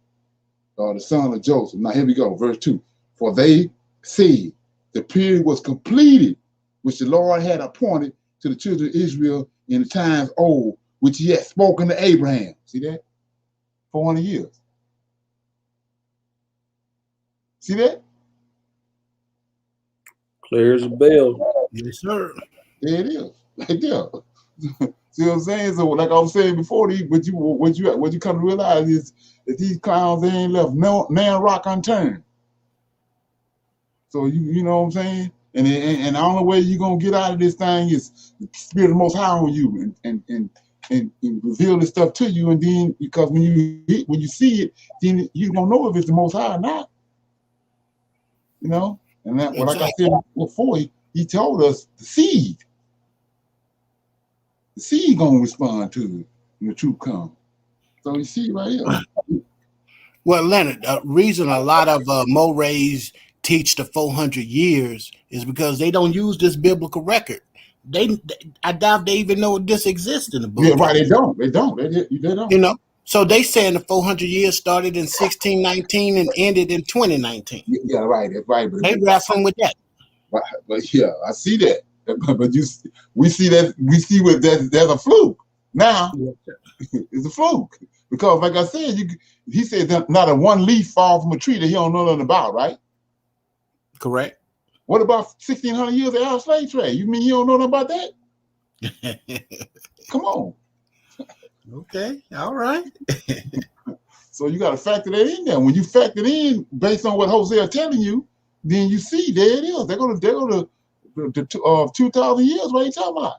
the son of Joseph. Now here we go, verse 2. For they said the period was completed, which the Lord had appointed to the children of Israel in the times old, which he had spoken to Abraham. See that? 400 years. See that? Clear as a bell. Yes, sir. There it is. Right there. See what I'm saying? So, like I was saying before, what you come to realize is that these clowns, they ain't left no rock unturned. So you know what I'm saying? And the only way you're gonna get out of this thing is the Spirit of the Most High on you and reveal this stuff to you. And then because when you see it, then you don't know if it's the Most High or not. You know? And that, well, like I said before, he told us the seed gonna respond to it when the truth comes. So you see right here. Well, Leonard, the reason a lot of Morays teach the 400 years is because they don't use this biblical record. I doubt they even know this exists in the book. Yeah, right. They don't. They don't. You know, so they saying the 400 years started in 1619 and ended in 2019. Yeah, right. That's right. They wrestling with that. But yeah, I see that. But we see what there's a fluke now. It's a fluke because, like I said, he said that not a one leaf fall from a tree that he don't know nothing about, right? Correct. What about 1,600 years of our slave trade? You mean you don't know nothing about that? Come on. Okay. All right. So you got to factor that in there. When you factor it in based on what Hosea telling you, then you see there it is. They're gonna 2,000 years. What are you talking about?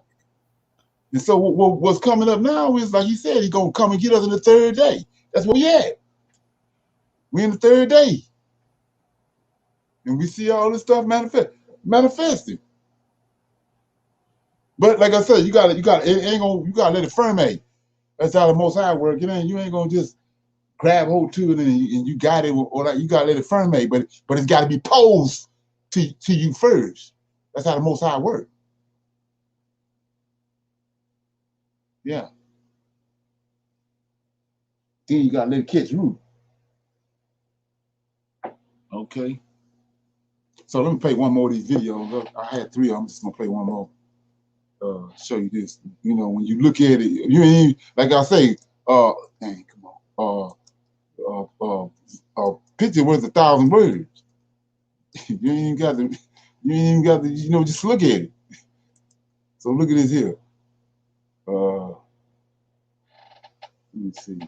And so what's coming up now is, like he said, he's gonna come and get us in the third day. That's where we at. We in the third day, and we see all this stuff manifesting. But like I said, you gotta let it ferment. That's how the Most High work. You ain't gonna just grab hold to it and you got it, or like you gotta let it ferment. But it's got to be posed to you first. That's how the Most High work. Yeah. Then you gotta let it catch root. Okay. So let me play one more of these videos. I had 3 of them. I'm just gonna play one more. Show you this. You know, when you look at it, you ain't like I say. Dang, come on. Picture worth 1,000 words. you ain't got to. You ain't even got to. Just look at it. So look at this here. Let me see.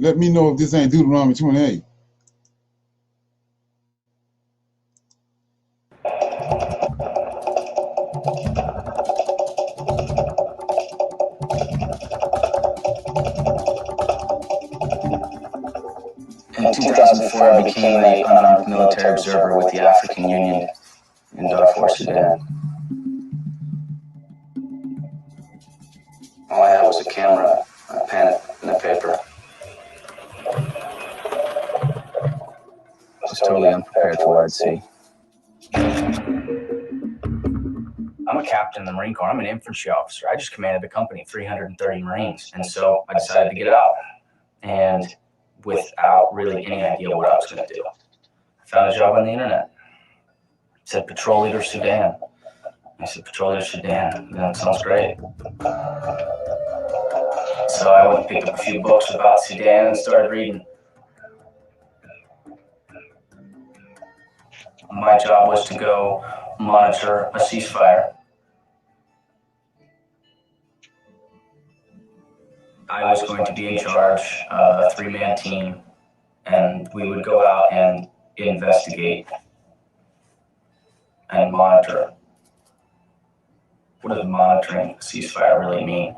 Let me know if this ain't Deuteronomy 28. In 2004, I became an unarmed military observer with the African Union in Darfur, Sudan. All I had was a camera, a pen, and a paper. I was totally unprepared for what I'd see. I'm a captain in the Marine Corps. I'm an infantry officer. I just commanded a company of 330 Marines. And so I decided to get out. And without really any idea what I was going to do, I found a job on the internet. It said Patrol Leader Sudan. I said, Patrol Leader Sudan. That sounds great. So I went and picked up a few books about Sudan and started reading. My job was to go monitor a ceasefire. I was going to be in charge of a 3-man team, and we would go out and investigate and monitor. What does monitoring a ceasefire really mean?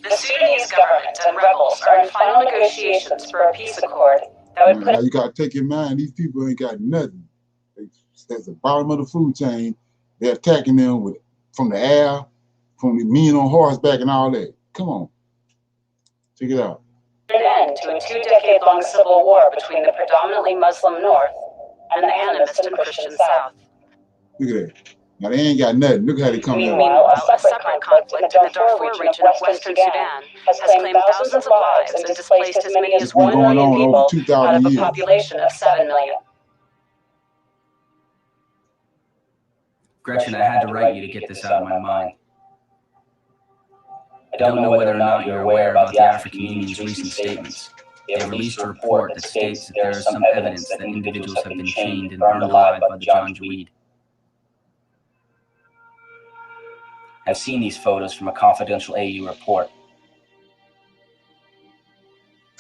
The Sudanese government and rebels are in final negotiations for a peace accord that would put. Now you gotta take in mind these people ain't got nothing. That's the bottom of the food chain. They're attacking them with from the air, from the men on horseback and all that. Come on, check it out. An end to a 2-decade-long civil war between the predominantly Muslim North and the animist and Christian South. Look at that. Now they ain't got nothing. Look how they come out. Meanwhile, a separate conflict in the Darfur region of Western Sudan has claimed thousands of lives and displaced as many as 1 million people out of a population of 7 million. Gretchen, I had to write you to get this out of my mind. I don't know whether or not you're aware about the African Union's recent statements. They have released a report that states that there is some evidence that individuals have been chained and burned alive by the Janjaweed. I've seen these photos from a confidential AU report.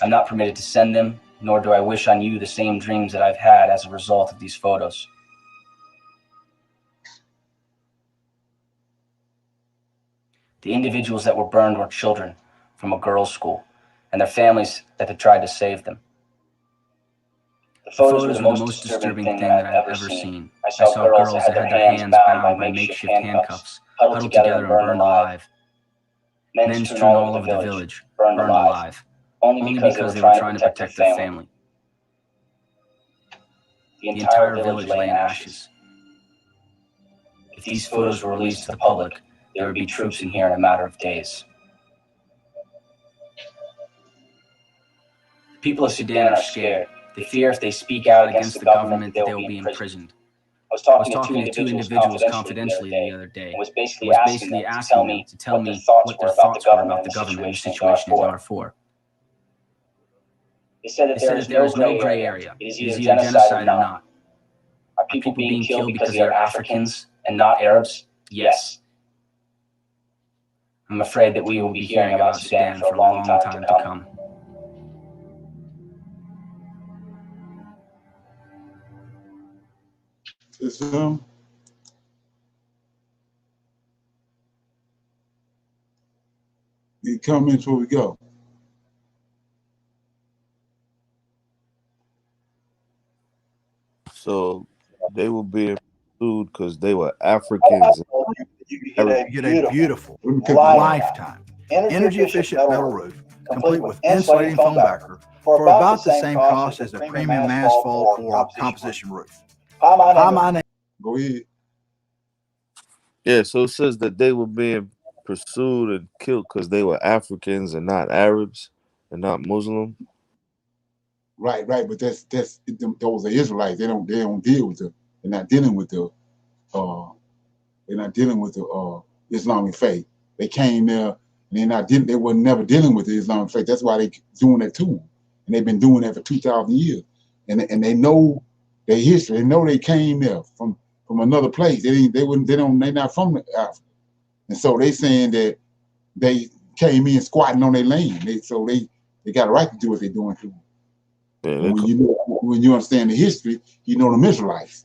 I'm not permitted to send them, nor do I wish on you the same dreams that I've had as a result of these photos. The individuals that were burned were children from a girls' school and their families that had tried to save them. The photos were the most disturbing thing that I've ever seen. I saw girls that had their hands bound by makeshift handcuffs, huddled together and burned alive. Men strewn all over the village, burned alive, only because they were trying to protect their family. The entire village lay in ashes. If these photos were released to the public, there would be troops in here in a matter of days. The people of Sudan are scared. They fear if they speak out against the government that they will be imprisoned. I was talking to two individuals confidentially the other day. I was basically asking them to tell me what their thoughts were about the government and the situation in Darfur. They said that there is no gray area. It is either genocide or not. Are people being killed because they are Africans and not Arabs? Yes. I'm afraid that we will be hearing about Sudan for a long time to come. It's Any comments before we go? So they were being pursued because they were Africans. You get a beautiful lifetime, energy-efficient metal roof, complete with insulating foam backer for about the same cost as a premium asphalt or composition roof. Hi, my name. Go ahead. Yeah, so it says that they were being pursued and killed because they were Africans and not Arabs and not Muslim. Right, but those are Israelites. They don't deal with the. They're not dealing with the. Islamic faith. They came there and they were never dealing with the Islamic faith. That's why they doing that to them, and they've been doing that for 2,000 years. And they know their history. They know they came there from from another place. They're not from Africa. And so they saying that they came in squatting on their land. They got a right to do what they're doing to them. Yeah, when you understand the history, you know them Israelites.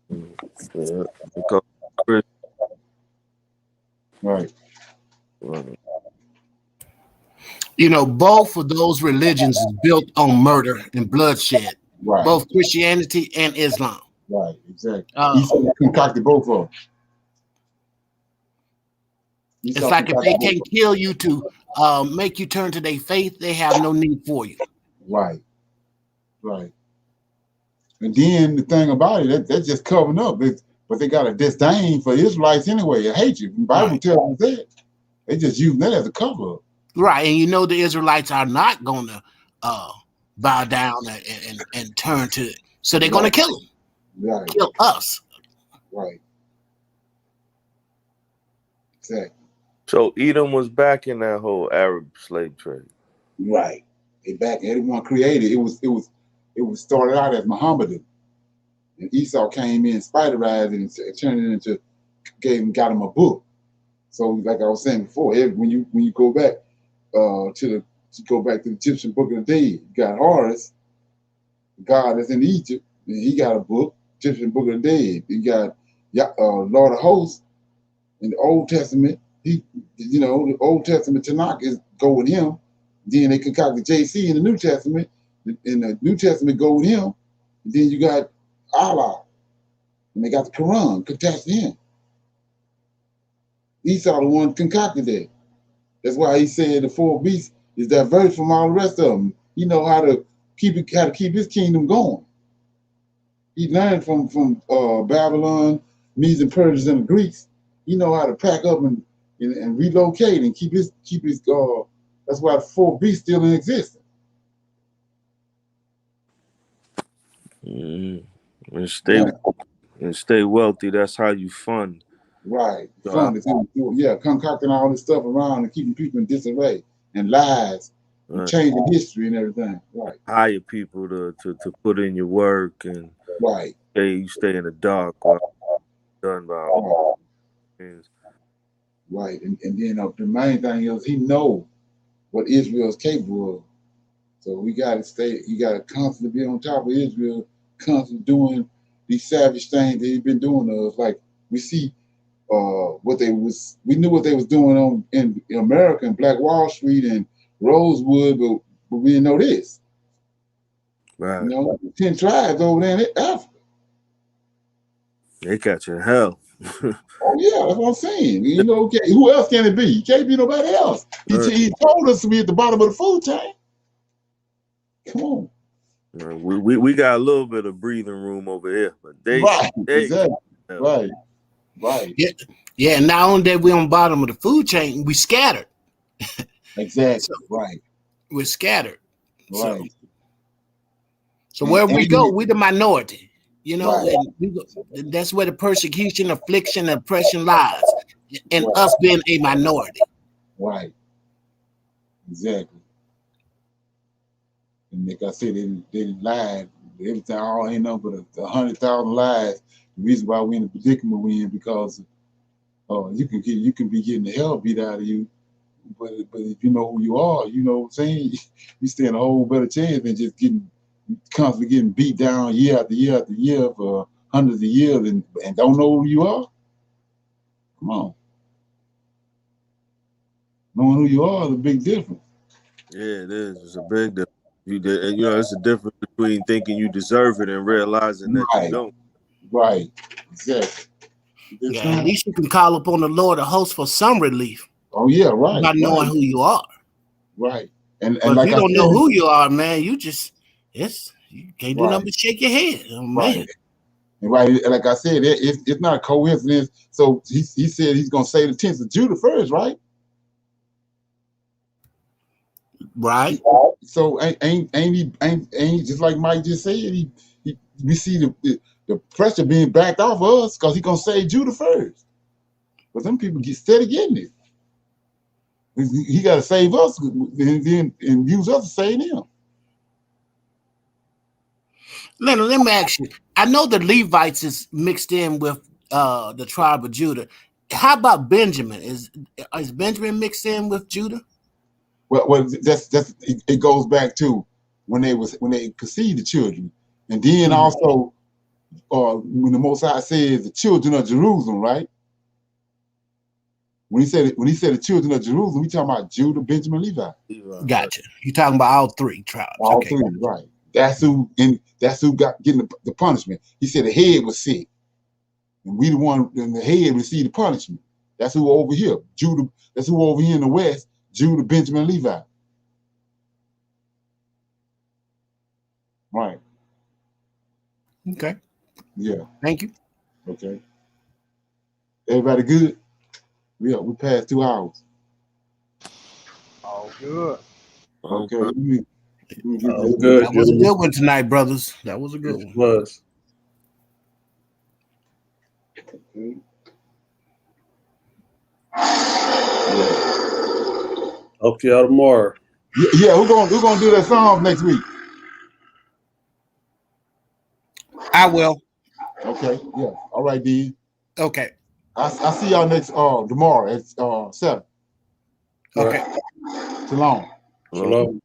Yeah, right. You know, both of those religions is built on murder and bloodshed. Right. Both Christianity and Islam. Right, exactly. Esau concocted both of them. It's like if they can't kill you to make you turn to their faith, they have no need for you. Right. Right. And then the thing about it, that's just covering up. But they got a disdain for Israelites anyway, a hatred. The Bible tells us that. They just use that as a cover up. Right. And you know the Israelites are not going to bow down and turn to it. So they're going to kill them. Right. Kill us. Right. Exactly. So Edom was back in that whole Arab slave trade. Right. They back. Everyone created. It was started out as Muhammadan. And Esau came in, spiderized it, and turned it into, got him a book. So like I was saying before, when you go back to the Egyptian Book of the Dead, you got Horus, God that's in Egypt, and he got a book, Egyptian Book of the Dead. You got Lord of Hosts in the Old Testament. The Old Testament Tanakh go with him. Then they concocted JC in the New Testament. In the New Testament go with him. And then you got Allah. And they got the Quran attached to him. Esau the one concocted that. That's why he said the four beasts is diverse from all the rest of them. He know how to keep his kingdom going. He learned from Babylon, Medes and Persians and the Greeks. He know how to pack up and relocate and keep his that's why the four beasts still in existence. And stay wealthy. That's how you fund. Right. Concocting all this stuff around and keeping people in disarray and lies and changing history and everything. Right. Hire people to put in your work and you stay in the dark while done by all things. Right. And then the main thing is he know what Israel is capable of. So we gotta you gotta constantly be on top of Israel, constantly doing these savage things that he's been doing to us. Like we see we knew what they was doing in America and Black Wall Street and Rosewood, but we didn't know this. Right. 10 tribes over there in Africa. They catching hell. Oh yeah, that's what I'm saying. Who else can it be? It can't be nobody else. He told us to be at the bottom of the food chain. Come on. We got a little bit of breathing room over here, but exactly. Right. Yeah. And not only that we're on the bottom of the food chain, we scattered. Exactly. Right. We're scattered. Right. So where we go, we're the minority. And that's where the persecution, affliction, and oppression lies, and us being a minority. Right. Exactly. And like I said, they lied. Everything all ain't no but 100,000 lies. The reason why we're in the predicament we're in because you can be getting the hell beat out of you, but if you know who you are, you know what I'm saying, you stand a whole better chance than just constantly getting beat down year after year after year for hundreds of years and don't know who you are. Come on. Knowing who you are is a big difference. Yeah, it is. It's a big difference. It's a difference between thinking you deserve it and realizing that you don't. Right. Exactly. At least you can call upon the Lord of hosts for some relief. Oh yeah, right. By knowing who you are. Right. And but like if you don't know who you are, man, you can't do nothing but shake your head. Oh, man. Right. And like I said, it's not a coincidence. So he said he's gonna save the tents of Judah first, right? Right. So ain't just like Mike just said, we see the pressure being backed off of us because he's gonna save Judah first. But some people get steady getting it. He gotta save us and use us to save him. Leonard, let me ask you. I know the Levites is mixed in with the tribe of Judah. How about Benjamin? Is Benjamin mixed in with Judah? Well, it goes back to when they conceived the children, and then also when the Most High says the children of Jerusalem, right? When he said the children of Jerusalem, we talking about Judah, Benjamin, Levi. Gotcha. You talking about all three tribes? All three, right? That's who got getting the punishment. He said the head was sick, and we the one, and the head received the punishment. That's who over here, Judah. That's who over here in the west, Judah, Benjamin, Levi. Right. Okay. Yeah. Thank you. Okay. Everybody good? Yeah, we passed 2 hours. All good. Okay. Good. That was a good one tonight, brothers. That was a good one. Was. Okay. Talk to y'all tomorrow. Yeah, we're gonna do that song next week. I will. Okay. Yeah. All right, D. Okay. I see y'all next tomorrow at 7. Okay. Shalom. Shalom.